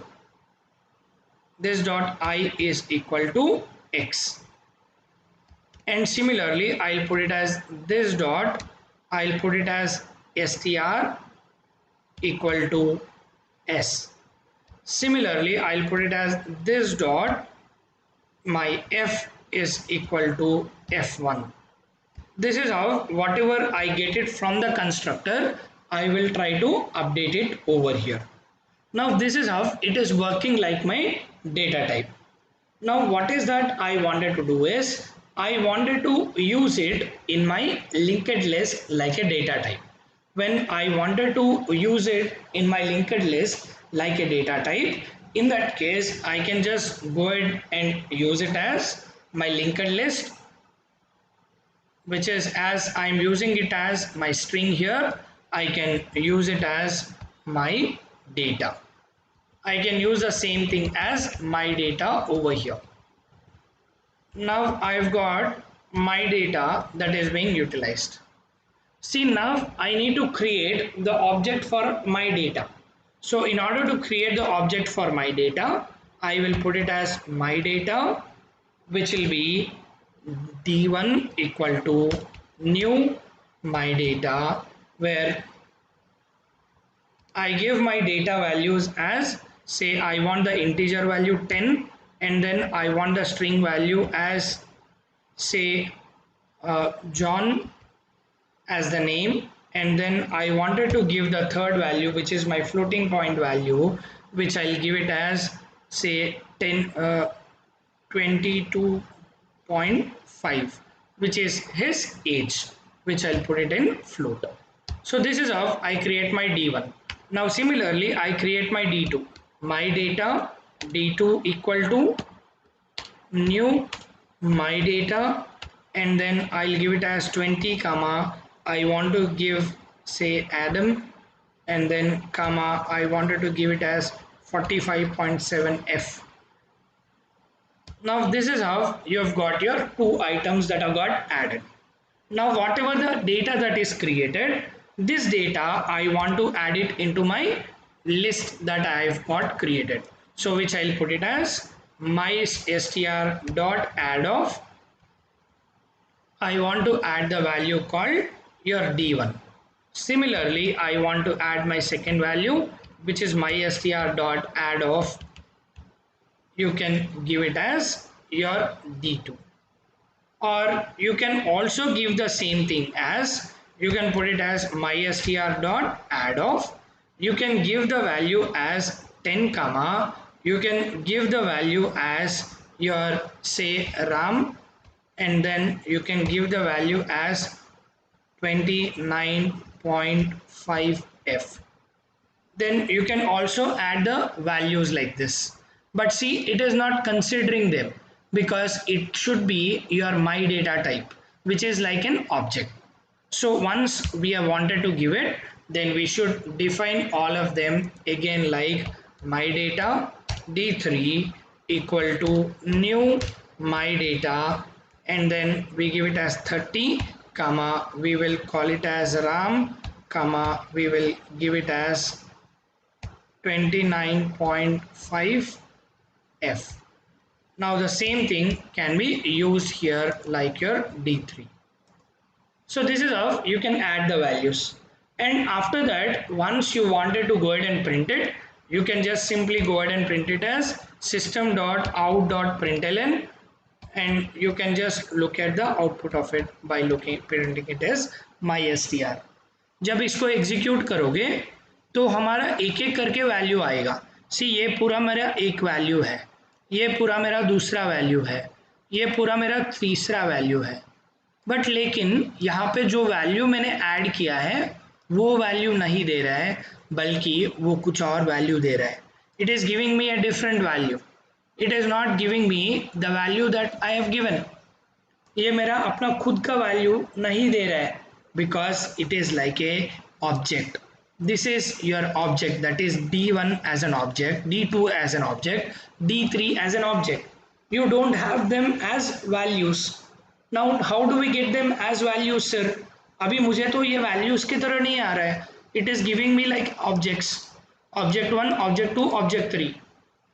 this dot I is equal to x, and similarly I'll put it as this dot, I'll put it as str equal to s. Similarly I'll put it as this dot, my f is equal to f1. This is how whatever I get it from the constructor, I will try to update it over here. Now this is how it is working like my data type. Now what is that I wanted to do is, I wanted to use it in my linked list like a data type. When I wanted to use it in my linked list like a data type, in that case I can just go ahead and use it as my linked list, which is, as I'm using it as my string here, I can use it as my data. I can use the same thing as my data over here. Now I've got my data that is being utilized. See, now I need to create the object for my data. So in order to create the object for my data, I will put it as my data, which will be d1 equal to new my data, where I give my data values as, say I want the integer value 10, and then I want the string value as, say John as the name, and then I wanted to give the third value, which is my floating point value, which I'll give it as, say 22.5, which is his age, which I'll put it in float. So this is how I create my d1. Now similarly I create my d2, my data d2 equal to new my data, and then I'll give it as 20 comma I want to give, say Adam, and then comma I wanted to give it as 45.7f. Now this is how you have got your two items that have got added. Now whatever the data that is created, this data I want to add it into my list that I have got created. So which I'll put it as my str dot add of, I want to add the value called your D1. Similarly, I want to add my second value, which is my str dot add of, you can give it as your D2. Or you can also give the same thing as, you can put it as my str dot add of, you can give the value as 10 comma, you can give the value as your say RAM, and then you can give the value as 29.5f. Then you can also add the values like this, but see, it is not considering them because it should be your my data type, which is like an object. So once we have wanted to give it, then we should define all of them again, like my data d3 equal to new my data, and then we give it as 30 comma, we will call it as RAM comma, we will give it as 29.5 f. Now the same thing can be used here like your d3. So this is how you can add the values, and after that, once you wanted to go ahead and print it, you can just simply go ahead and print it as system.out.println, and you can just look at the output of it by printing it as mystr. जब इसको execute करोगे तो हमारा एक एक करके value आएगा. सी ये पूरा मेरा एक वैल्यू है, ये पूरा मेरा दूसरा वैल्यू है, ये पूरा मेरा तीसरा वैल्यू है, बट लेकिन यहाँ पे जो वैल्यू मैंने ऐड किया है वो वैल्यू नहीं दे रहा है, बल्कि वो कुछ और वैल्यू दे रहा है. It is giving me a different value, it is not giving me the value that I have given. ये मेरा अपना खुद का वैल्यू नहीं दे रहा है because it is like a object. This is your object, that is D1 as an object, D2 as an object, D3 as an object. You don't have them as values. Now how do we get them as values, sir? अभी मुझे तो ये values की तरह नहीं आ रहा है. It is giving me like objects, object 1, object 2, object 3,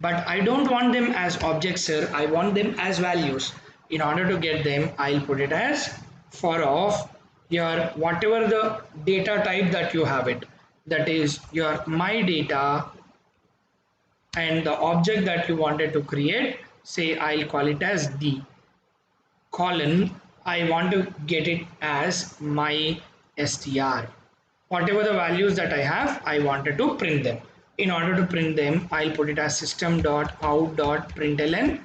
but I don't want them as objects, sir. I want them as values. In order to get them, I'll put it as for of your whatever the data type that you have it, that is your my data, and the object that you wanted to create, say I'll call it as D colon, I want to get it as my str. Whatever the values that I have, I wanted to print them. In order to print them, I'll put it as system.out.println,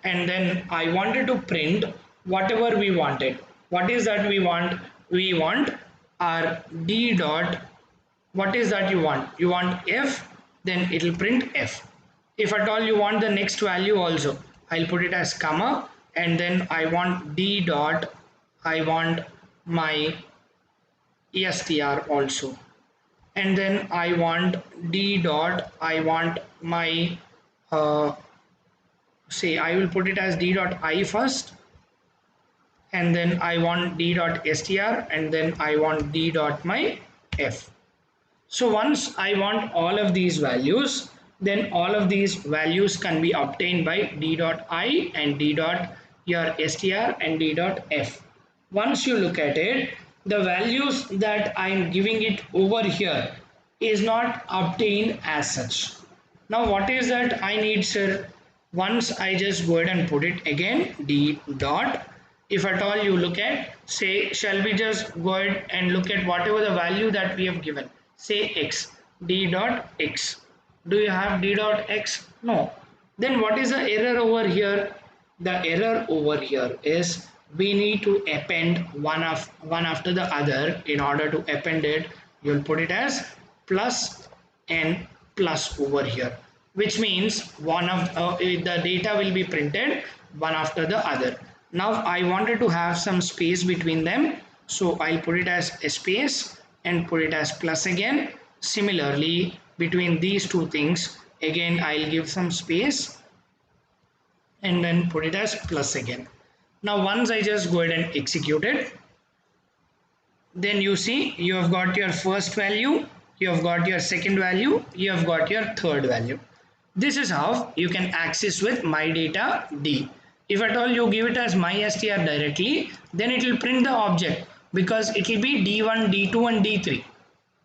and then I wanted to print whatever we wanted. What is that we want? We want our D dot, what is that you want? You want F, then it will print F. If at all you want the next value also, I'll put it as comma, and then I want D dot, I want my ESTR also, and then I want D dot, I want my say I will put it as D dot I first, and then I want D dot str, and then I want D dot my f. So once I want all of these values, then all of these values can be obtained by D dot I and D dot your str and D dot f. Once you look at it, the values that I am giving it over here is not obtained as such. Now what is that I need, sir? Once I just go ahead and put it again, D dot, if at all you look at, say, shall we just go ahead and look at whatever the value that we have given, say x, D dot x. Do you have D dot x? No. Then what is the error over here? The error over here is we need to append one after the other. In order to append it, you'll put it as plus and plus over here, which means one of the data will be printed one after the other. Now I wanted to have some space between them, so I'll put it as a space and put it as plus again. Similarly, between these two things, again I'll give some space and then put it as plus again. Now once I just go ahead and execute it, then you see you have got your first value, you have got your second value, you have got your third value. This is how you can access with my data D. If at all you give it as mystr directly, then it will print the object because it will be D1, D2 and D3.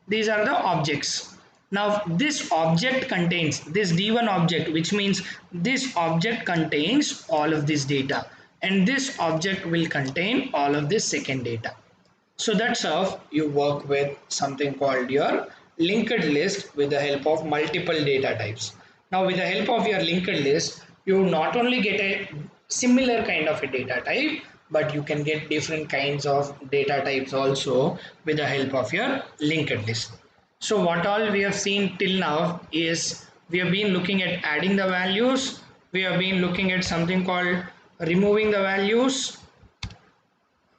These are the objects. Now this object contains this D1 object, which means this object contains all of this data, and this object will contain all of this second data. So that's how you work with something called your linked list with the help of multiple data types. Now with the help of your linked list, you not only get a similar kind of a data type, but you can get different kinds of data types also with the help of your linked list. So what all we have seen till now is we have been looking at adding the values, we have been looking at something called removing the values,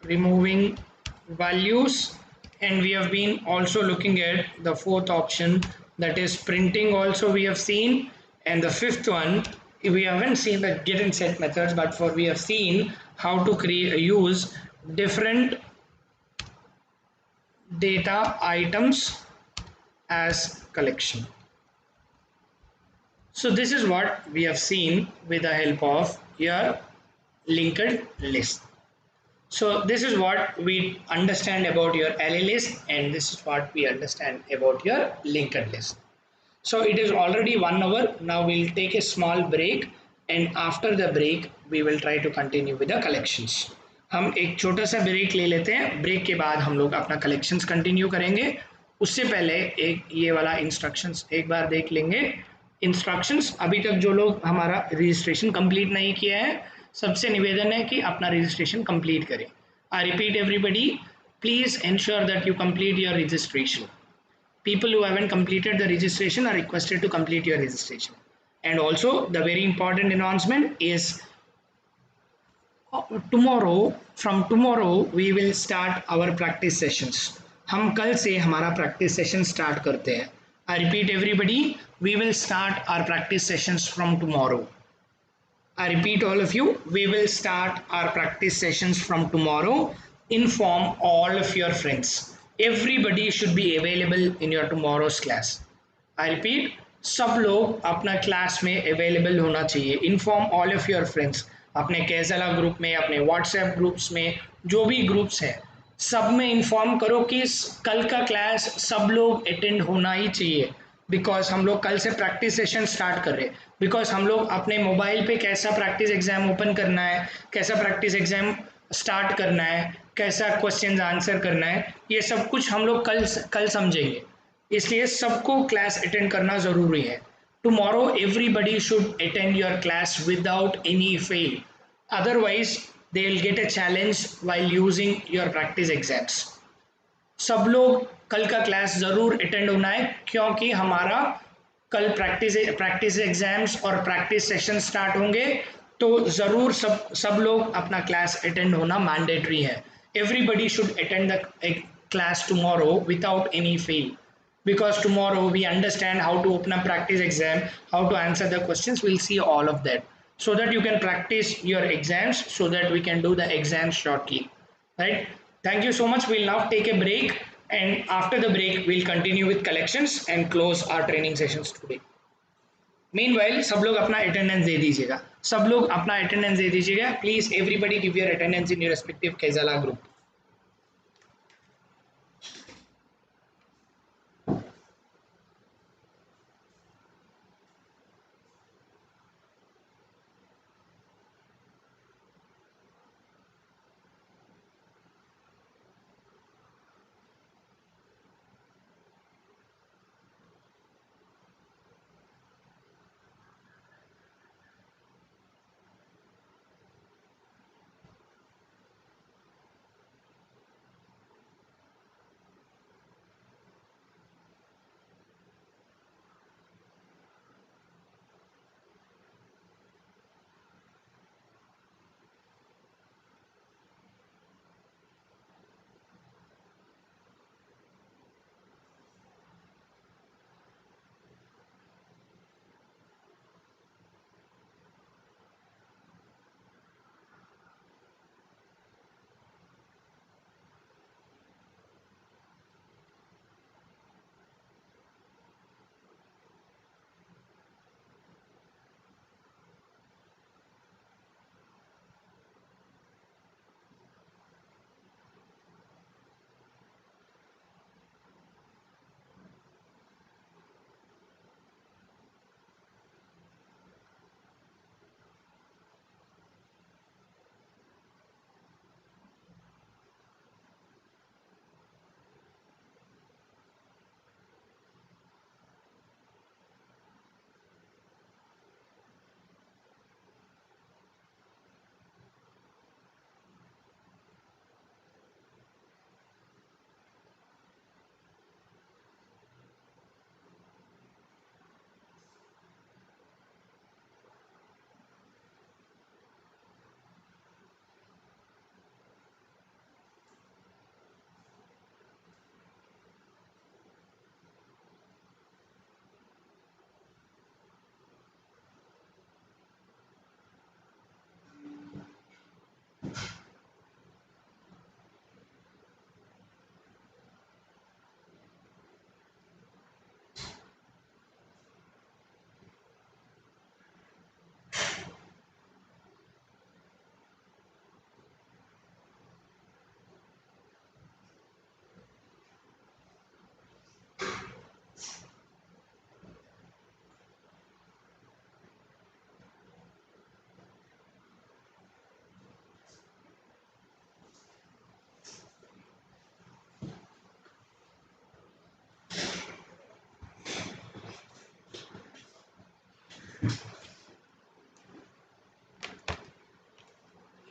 removing values, and we have been also looking at the fourth option, that is printing also we have seen, and the fifth one we haven't seen the get and set methods, but for we have seen how to create use different data items as collection. So this is what we have seen with the help of your linked list. So this is what we understand about your array list, and this is what we understand about your linked list. So it is already 1 hour. Now we'll take a small break, and after the break we will try to continue with the collections. हम एक छोटा सा break ले लेते हैं, break के बाद हम लोग अपना कलेक्शंस कंटिन्यू करेंगे. उससे पहले एक ये वाला इंस्ट्रक्शंस एक बार देख लेंगे. इंस्ट्रक्शंस अभी तक जो लोग हमारा रजिस्ट्रेशन कंप्लीट नहीं किया है, सबसे निवेदन है कि अपना रजिस्ट्रेशन कंप्लीट करें. I repeat everybody, please ensure that you complete your registration. People who haven't completed the registration are requested to complete your registration. And also the very important announcement is from tomorrow we will start our practice sessions. हम कल से हमारा practice session start करते हैं. I repeat everybody, we will start our practice sessions from tomorrow. I repeat all of you, we will start our practice sessions from tomorrow. Inform all of your friends. Everybody should be available in your tomorrow's class. I repeat, सब लोग अपना class में available होना चाहिए. Inform all of your friends, अपने कैजला group में, अपने WhatsApp groups में, जो भी ग्रुप्स हैं सब में इन्फॉर्म करो कि कल का क्लास सब लोग अटेंड होना ही चाहिए. बिकॉज हम लोग कल से प्रैक्टिस सेशन स्टार्ट कर रहे हैं. बिकॉज हम लोग अपने मोबाइल पे कैसा प्रैक्टिस एग्जाम ओपन करना है, कैसा प्रैक्टिस एग्जाम स्टार्ट करना है, कैसा क्वेश्चन आंसर करना है, ये सब कुछ हम लोग कल समझेंगे. इसलिए सबको क्लास अटेंड करना ज़रूरी है. Tomorrow everybody should attend your class without any fail, otherwise they will get a challenge while using your practice exams. सब लोग कल का क्लास ज़रूर अटेंड होना है, क्योंकि हमारा कल प्रैक्टिस एग्जाम्स और प्रैक्टिस सेशन स्टार्ट होंगे, तो ज़रूर सब लोग अपना क्लास अटेंड होना मैंडेटरी है. Everybody should attend the class tomorrow without any fail, because tomorrow we understand how to open a practice exam, how to answer the questions. We'll see all of that so that you can practice your exams, so that we can do the exams shortly, right? Thank you so much. We'll now take a break, and after the break we'll continue with collections and close our training sessions today. Meanwhile सब लोग अपना attendance दे दीजिएगा, सब लोग अपना attendance दे दीजिएगा. Please everybody give your attendance in your respective कैजला group.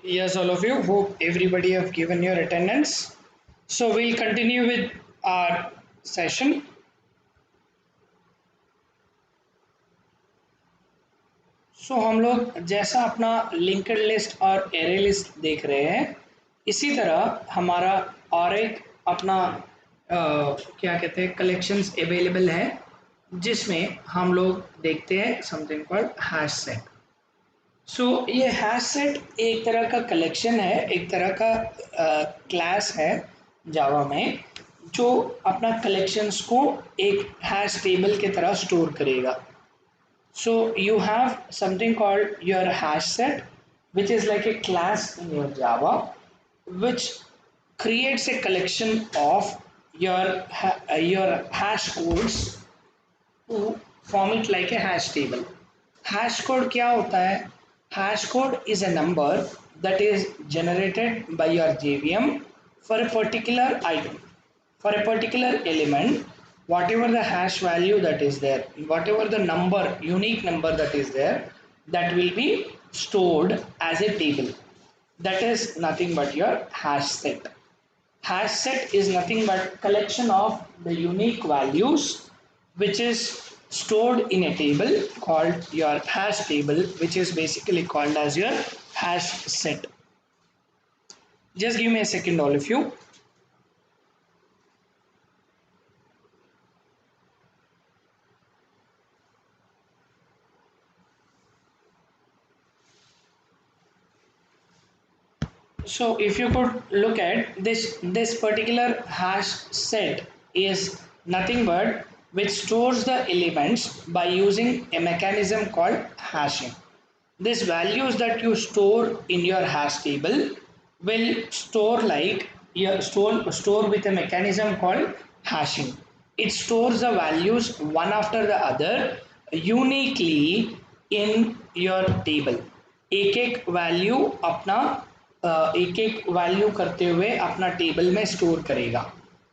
Yes, all of you. Hope everybody have given your attendance. So we'll continue with our session. सो हम लोग जैसा अपना लिंक्ड लिस्ट और एरे लिस्ट देख रहे हैं, इसी तरह हमारा और एक अपना क्या कहते हैं कलेक्शंस अवेलेबल है, जिसमें हम लोग देखते हैं समथिंग कॉल्ड हैश सेट। सो ये हैश सेट एक तरह का कलेक्शन है, एक तरह का क्लास है जावा में, जो अपना कलेक्शंस को एक हैश टेबल की तरह स्टोर करेगा। So you have something called your hash set, which is like a class in your Java, which creates a collection of your hash codes to form it like a hash table. Hash code क्या होता है? Hash code is a number that is generated by your JVM for a particular item, for a particular element. Whatever the hash value that is there, whatever the number, unique number that is there, that will be stored as a table. That is nothing but your hash set. Hash set is nothing but collection of the unique values which is stored in a table called your hash table, which is basically called as your hash set. Just give me a second, all of you. So if you could look at this particular hash set is nothing but which stores the elements by using a mechanism called hashing. These values that you store in your hash table will store like your store with a mechanism called hashing. It stores the values one after the other uniquely in your table. एक एक value अपना एक एक value करते हुए अपना table में store करेगा,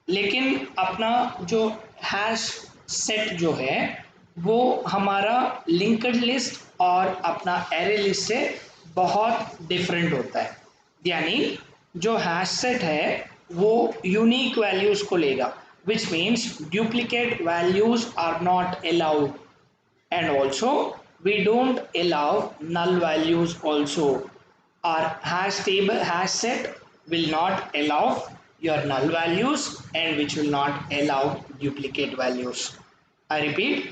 लेकिन अपना जो हैश सेट जो है वो हमारा लिंक्ड लिस्ट और अपना एरे लिस्ट से बहुत डिफरेंट होता है। यानी जो हैश सेट है वो यूनिक वैल्यूज को लेगा, which means duplicate values are not allowed, and also we don't allow null values also. Our hash table hash set will not allow your null values and which will not allow duplicate values. I repeat,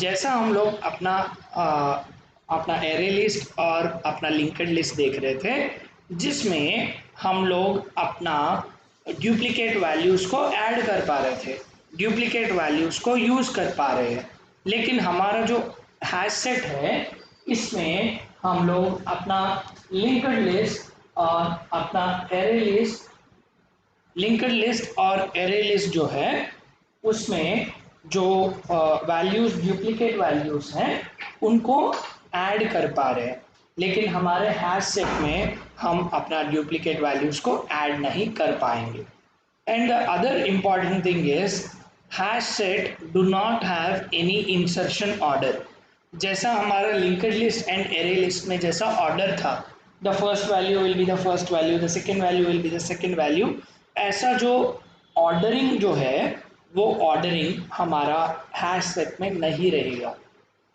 जैसा हम लोग अपना array list और अपना linked list देख रहे थे, जिसमें हम लोग अपना डुप्लीकेट वैल्यूज को ऐड कर पा रहे थे, डुप्लीकेट वैल्यूज को यूज कर पा रहे हैं, लेकिन हमारा जो हैश सेट है इसमें हम लोग अपना लिंक्ड लिस्ट और अपना एरे लिस्ट, लिंक्ड लिस्ट और एरे लिस्ट जो है उसमें जो वैल्यूज डुप्लीकेट वैल्यूज हैं उनको ऐड कर पा रहे हैं, लेकिन हमारे हैश सेट में हम अपना डुप्लीकेट वैल्यूज को ऐड नहीं कर पाएंगे। And the other important thing is hash set do not have any insertion order. जैसा हमारा linked list and array list में जैसा ऑर्डर था, the first value will be the first value, the second value will be the second value, ऐसा जो ordering जो है वो ऑर्डरिंग हमारा हैश सेट में नहीं रहेगा।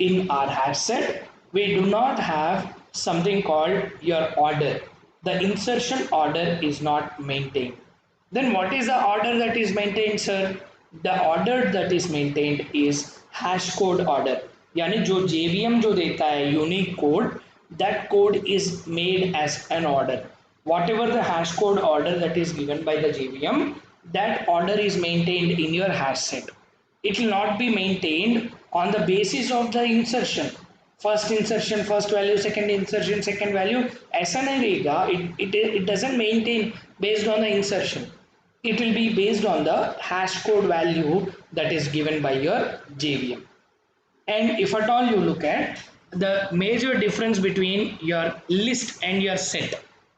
In our hash set we do not have something called your order, the insertion order is not maintained. Then what is the order that is maintained, sir? The order that is maintained is hash code order. यानी जो JVM जो देता है unique code, that code is made as an order. Whatever the hash code order that is given by the JVM, that order is maintained in your hash set. It will not be maintained on the basis of the insertion. First insertion, first value, second insertion, second value. ऐसा नहीं रहेगा. It doesn't maintain based on the insertion. It will be based on the hash code value that is given by your JVM. And if at all you look at the major difference between your list and your set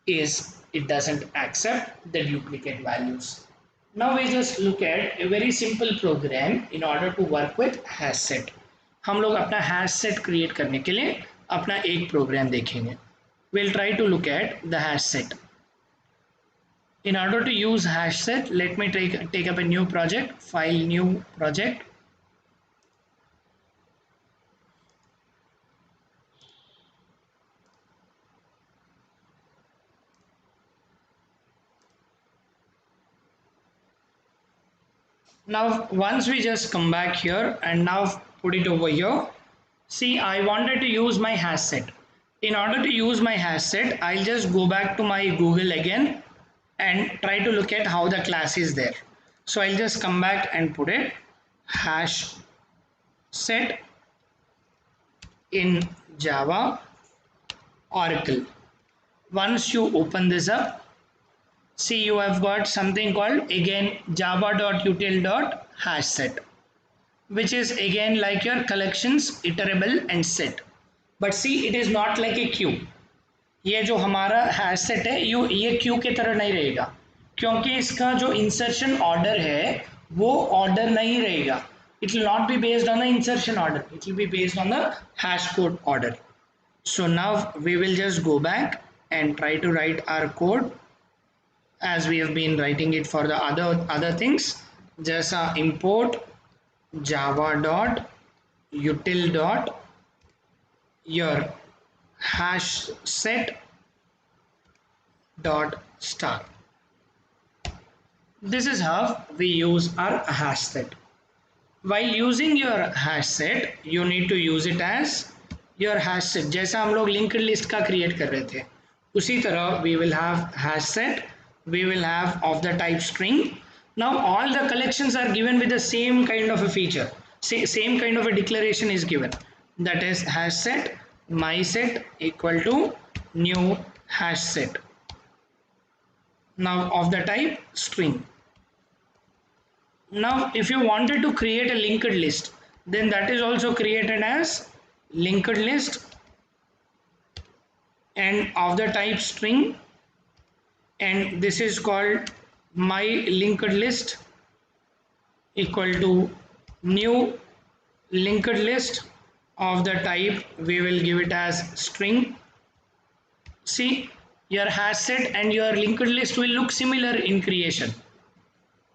is it doesn't accept the duplicate values. Now we just look at a very simple program in order to work with hash set. हम लोग अपना hash set create करने के लिए अपना एक programme देखेंगे. We'll try to look at the hash set. In order to use hash set, let me take up a new project, file, new project. Now once we just come back here and now put it over here, see, I wanted to use my hash set. In order to use my hash set, I'll just go back to my Google again and try to look at how the class is there. So I'll just come back and put it hash set in Java Oracle. Once you open this up, see, you have got something called again java.util.hashset, which is again like your collections, iterable and set. But see, it is not like a queue. ये जो हमारा hash set है ये Q के तरह नहीं रहेगा, क्योंकि इसका जो इंसर्शन ऑर्डर है वो ऑर्डर नहीं रहेगा. It will not be based on the insertion order, it will be based on the hash code order. So now we will just go back and try to write our code as we have been writing it for the other things. Just import java.util. your hash set dot star. This is how we use our hash set. While using your hash set, you need to use it as your hash set. जैसा हम लोग linked list का create कर रहे थे, उसी तरह we will have hash set, we will have of the type string. Now all the collections are given with the same kind of a feature, same kind of a declaration is given, that is hash set my set equal to new hash set. Now of the type string. Now if you wanted to create a linked list, then that is also created as linked list and of the type string, and this is called my linked list equal to new linked list of the type we will give it as string. See, your hash set and your linked list will look similar in creation.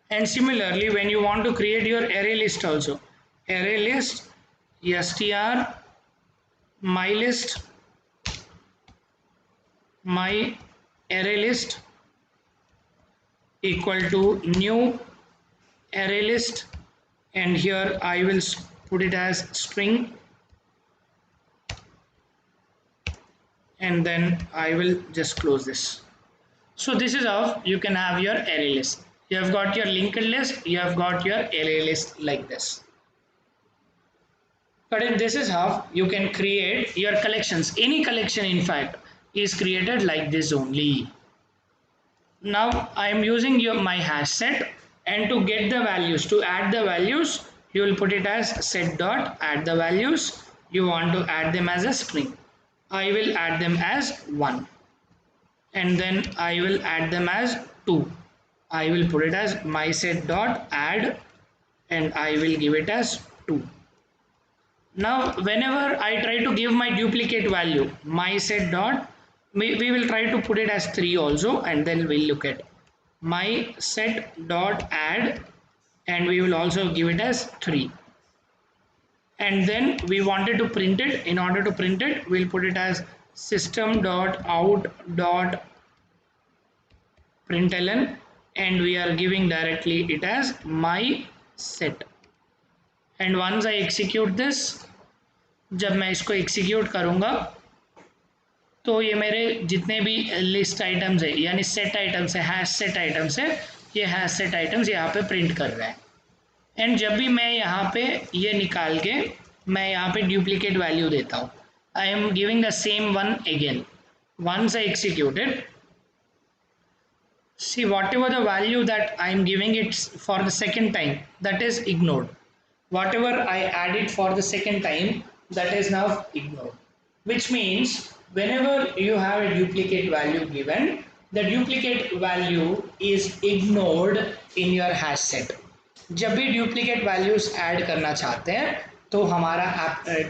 And similarly, when you want to create your array list also, array list str my list, my array list equal to new array list, and here I will put it as string, and then I will just close this. So this is how you can have your array list. You have got your linked list, you have got your array list like this. But this is how you can create your collections. Any collection in fact is created like this only. Now I am using my hash set, and to get the values, to add the values, you will put it as set dot add the values. You want to add them as a string, I will add them as 1, and then I will add them as 2. I will put it as my set dot add, and I will give it as 2. Now whenever I try to give my duplicate value, my set dot, we will try to put it as 3 also, and then we'll look at my set dot add, and we will also give it as 3. And then we wanted to print it. In order to print it, we'll put it as system dot out dot println, and we are giving directly it as my set. And once I execute this, जब मैं इसको execute करूँगा तो ये मेरे जितने भी list items है यानी set items है, hash set items है, ये hash set items यहाँ पे print कर रहा है. एंड जब भी मैं यहाँ पे ये निकाल के मैं यहाँ पे duplicate value देता हूँ, I am giving the same one again. Once I execute it, see, whatever the value that I am giving it for the second time, that is ignored. Whatever I added for the second time, that is now ignored. Which means whenever you have a duplicate value given, the duplicate value is ignored in your hash set. जब भी duplicate values add करना चाहते हैं, तो हमारा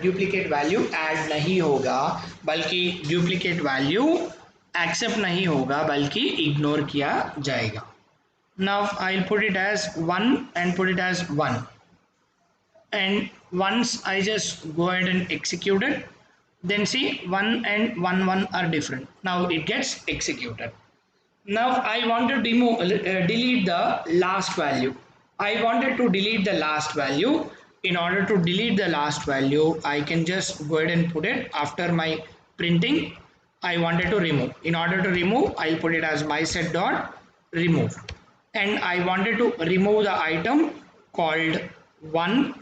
duplicate value add नहीं होगा, बल्कि डुप्लीकेट वैल्यू एक्सेप्ट नहीं होगा, बल्कि इग्नोर किया जाएगा. Now I'll put it as 1 and put it as 1, and once I just go ahead and execute it, then see 1 and 1 1 are different. Now it gets executed. Now I want to delete the last value. I wanted to delete the last value. In order to delete the last value, I can just go ahead and put it after my printing. I wanted to remove. In order to remove, I'll put it as my set dot remove, and I wanted to remove the item called 1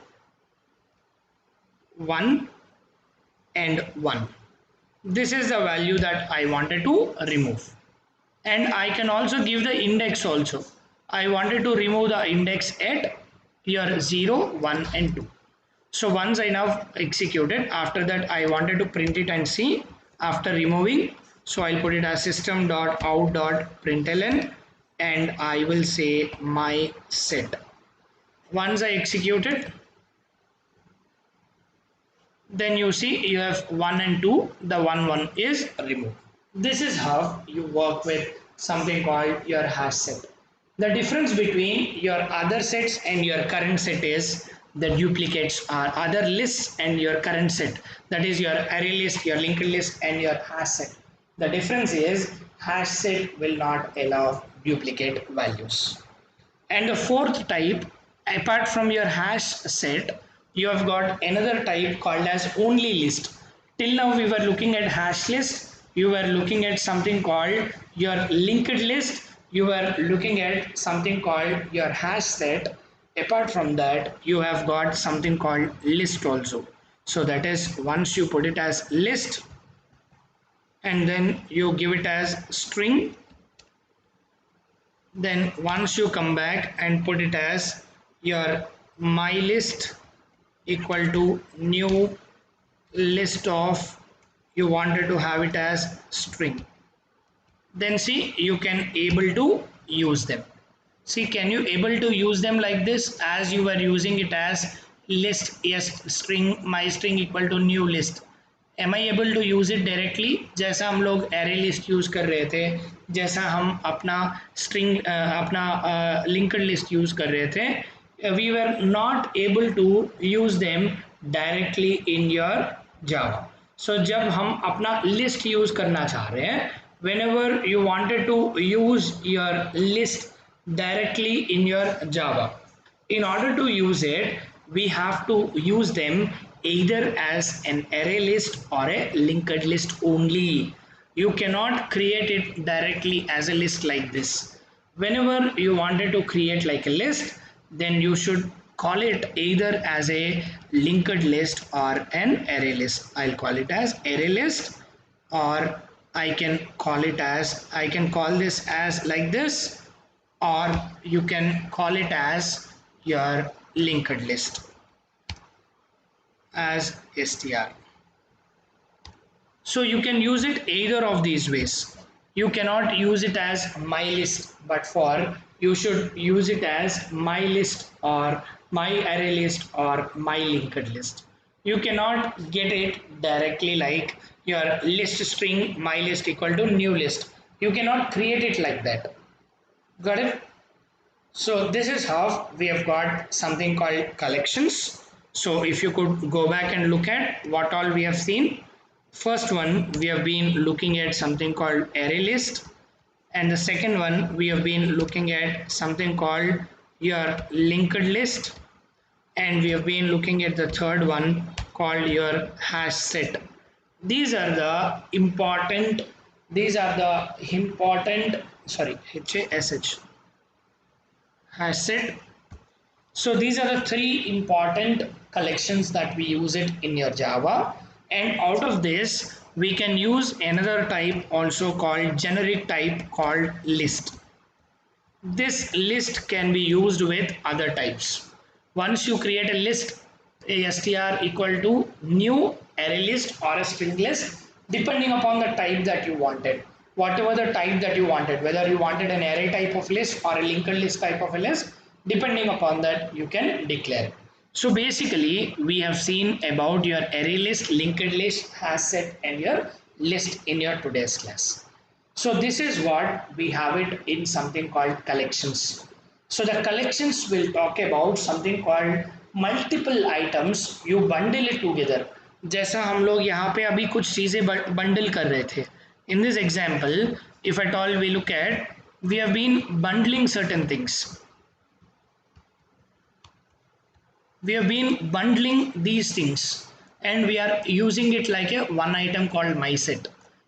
1 and 1. This is the value that I wanted to remove. And I can also give the index also. I wanted to remove the index at here 0, 1 and 2. So once I now executed, after that I wanted to print it and see after removing. So I'll put it as system.out.println, and I will say my set. Once I execute it, then you see you have 1 and 2, the 1 1 is removed. This is how you work with something called your hash set. The difference between your other sets and your current set is the duplicates are other lists and your current set, that is your array list, your linked list and your hash set. The difference is hash set will not allow duplicate values. And the fourth type, apart from your hash set, you have got another type called as only list. Till now we were looking at hash list, you were looking at something called your linked list, you were looking at something called your hash set. Apart from that, you have got something called list also. So that is, once you put it as list and then you give it as string, then once you come back and put it as your my list equal to new list of, you wanted to have it as string, then see you can able to use them. See, can you able to use them like this as you were using it as list, yes, string my string equal to new list. Am I able to use it directly? जैसा हम लोग array list use कर रहे थे, जैसा हम अपना string अपना linked list use कर रहे थे, we were not able to use them directly in your Java. So जब हम अपना list use करना चाह रहे हैं, whenever you wanted to use your list directly in your Java, in order to use it, we have to use them either as an array list or a linked list only. You cannot create it directly as a list like this. Whenever you wanted to create like a list, then you should call it either as a linked list or an array list. I'll call it as array list, or I can call this as like this, or you can call it as your linked list as str. So you can use it either of these ways. You cannot use it as my list, but for you should use it as my list or my array list or my linked list. You cannot get it directly like your list string my list equal to new list. You cannot create it like that. Got it? So this is how we have got something called collections. So if you could go back and look at what all we have seen. First one, we have been looking at something called array list, and the second one we have been looking at something called your linked list, and we have been looking at the third one called your hash set. These are the important hash set. So these are the three important collections that we use it in your Java, and out of this we can use another type also called generic type called list. This list can be used with other types. Once you create a list, a str equal to new array list or a string list, depending upon the type that you wanted, whatever the type that you wanted, whether you wanted an array type of list or a linked list type of a list, depending upon that you can declare it. So basically we have seen about your array list, linked list, hash set and your list in your today's class. So this is what we have it in something called collections. So the collections will talk about something called multiple items, you bundle it together. जैसा हम लोग यहाँ पे अभी कुछ चीज़ें bundle कर रहे थे. In this example, if at all we look at, we have been bundling certain things. We have been bundling these things and we are using it like a one item called my set.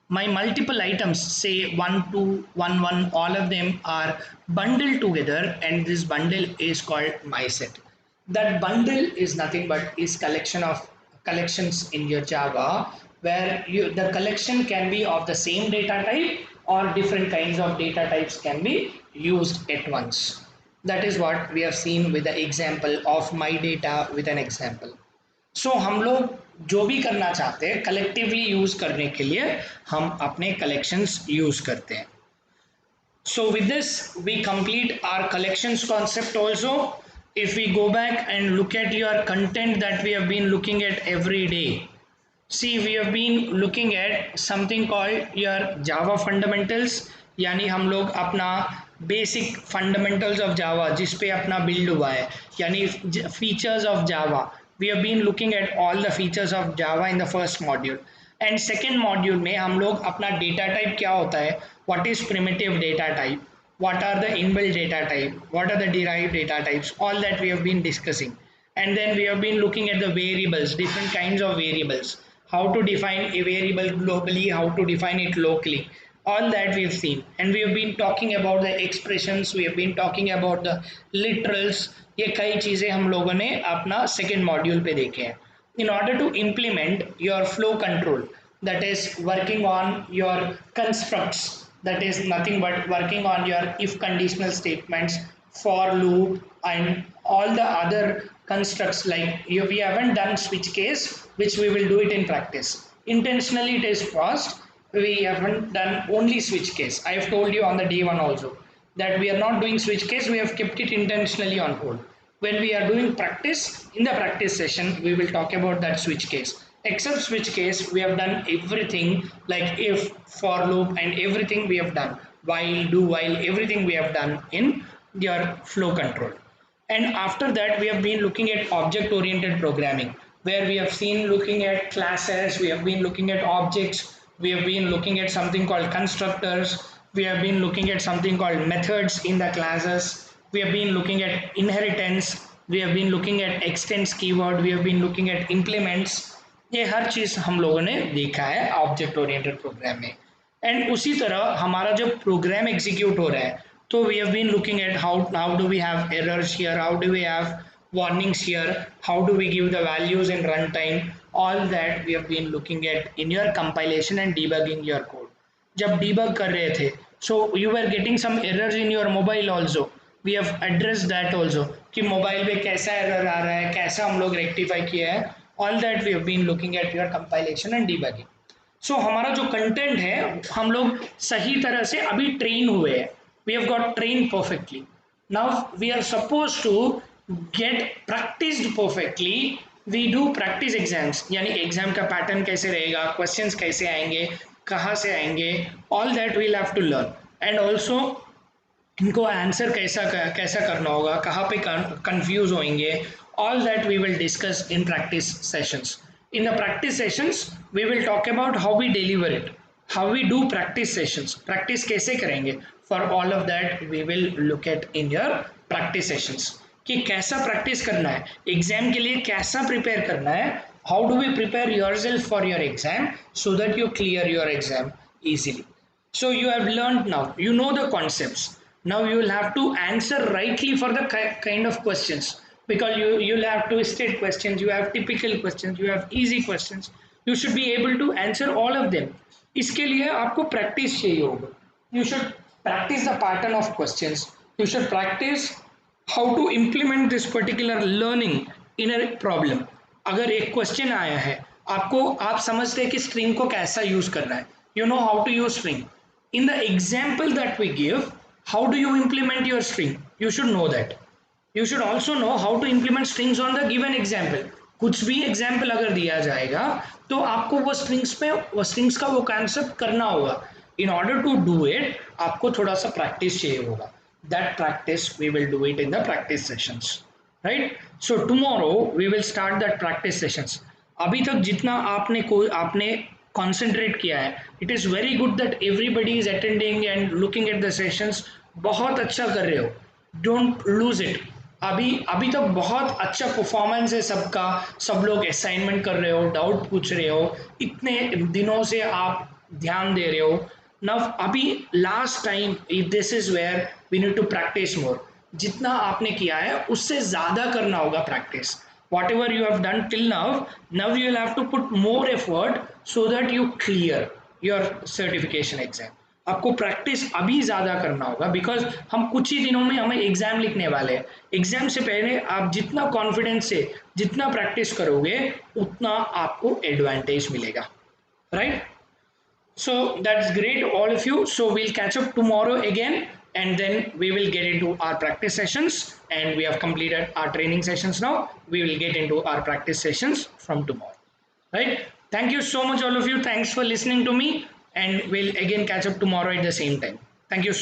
My multiple items, say 1 2 1 1, all of them are bundled together and this bundle is called my set. That bundle is nothing but is collection of collections in your Java, where the collection can be of the same data type or different kinds of data types can be used at once. That is what we have seen with the example of my data with an example. So हम लोग जो भी करना चाहते हैं collectively use करने के लिए हम अपने कलेक्शंस यूज करते हैं. So with this we complete our collections concept also. If we go back and look at your content that we have been looking at every day, see we have been looking at something called your Java fundamentals, यानी हम लोग अपना basic fundamentals of Java जिस पे अपना build हुआ है, यानी features of Java. We have been looking at all the features of Java in the first module. And second module में हम लोग अपना डेटा टाइप क्या होता है, what is primitive data type, what are the inbuilt data type, what are the derived data types, all that we have been discussing. And then we have been looking at the variables, different kinds of variables, how to define a variable globally, how to define it locally, all that we have seen. And we have been talking about the expressions, we have been talking about the literals. ये कई चीज़ें हम लोगों ने अपना second module पे देखे हैं. In order to implement your flow control, that is working on your constructs, that is nothing but working on your if conditional statements, for loop and all the other constructs, like we haven't done switch case, which we will do it in practice. Intentionally it is paused, we haven't done only switch case. I have told you on the day one also that we are not doing switch case, we have kept it intentionally on hold. When we are doing practice, in the practice session we will talk about that switch case. Except switch case we have done everything, like if, for loop and everything we have done, while, do while, everything we have done in your flow control. And after that we have been looking at object oriented programming, where we have seen looking at classes, we have been looking at objects, we have been looking at something called constructors, we have been looking at something called methods in the classes, we have been looking at inheritance, we have been looking at extends keyword, we have been looking at implements. ये हर चीज़ हम लोगों ने देखा है object oriented program में. And उसी तरह हमारा जब प्रोग्राम एग्जीक्यूट हो रहा है तो we have been looking at how do we have errors here, how do we have warnings here, how do we give the values in run time, all that we have been looking at in your compilation and debugging your code. जब debug कर रहे थे so you are getting some errors in your mobile also, we have address that also कि mobile पे कैसा error आ रहा है, कैसा हम लोग रेक्टिफाई किया है. All that we have been looking at your compilation and debugging. So हमारा जो कंटेंट है हम लोग सही तरह से अभी ट्रेन हुए हैं. We have got trained perfectly. Now we are supposed to get practiced perfectly. We do practice exams, यानी एग्जाम का पैटर्न कैसे रहेगा, क्वेश्चंस कैसे आएंगे, कहाँ से आएंगे, all that we'll have to learn. And also इनको आंसर कैसा करना होगा, कहाँ पे कंफ्यूज होंगे, all that we will discuss in practice sessions. In the practice sessions we will talk about how we deliver it, how we do practice sessions, practice कैसे करेंगे. For all of that we will look at in your practice sessions कि कैसा practice करना है, exam के लिए कैसा prepare करना है, how do we prepare yourself for your exam so that you clear your exam easily. So you have learned now, you know the concepts. Now you will have to answer rightly for the kind of questions, because you'll have twisted questions, you have typical questions, you have easy questions. You should be able to answer all of them. इसके लिए आपको practice चाहिए होगा. You should practice the pattern of questions. You should practice how to implement this particular learning in a problem. अगर एक question आया है आपको, आप समझते हैं कि string को कैसा use करना है, you know how to use string. In the example that we give, how do you implement your string, you should know that. You should also know how to implement strings on the given example. कुछ भी example अगर दिया जाएगा तो आपको वो strings पे वो स्ट्रिंग्स का वो कॉन्सेप्ट करना होगा. In order to do it आपको थोड़ा सा प्रैक्टिस चाहिए होगा. That practice we will do it in the practice sessions, right. So tomorrow we will start that practice sessions. अभी तक जितना आपने कॉन्सेंट्रेट किया है, it is very good that everybody is attending and looking at the sessions. बहुत अच्छा कर रहे हो, डोंट लूज इट. अभी अभी तक बहुत अच्छा परफॉर्मेंस है सबका. सब लोग असाइनमेंट कर रहे हो, डाउट पूछ रहे हो, इतने दिनों से आप ध्यान दे रहे हो. नव अभी last time this is where we need to practise more. जितना आपने किया है उससे ज़्यादा करना होगा practice. Whatever you have done till now you will have to put more effort so that you clear your certification exam. आपको practice अभी ज़्यादा करना होगा बिकॉज हम कुछ ही दिनों में हमें एग्जाम लिखने वाले हैं. एग्जाम से पहले आप जितना कॉन्फिडेंस से जितना प्रैक्टिस करोगे उतना आपको एडवांटेज मिलेगा, right. So that's great, all of you. So we'll catch up tomorrow again, and then we will get into our practice sessions. And we have completed our training sessions now. We will get into our practice sessions from tomorrow. Right? Thank you so much, all of you. Thanks for listening to me. And we'll again catch up tomorrow at the same time. Thank you so much.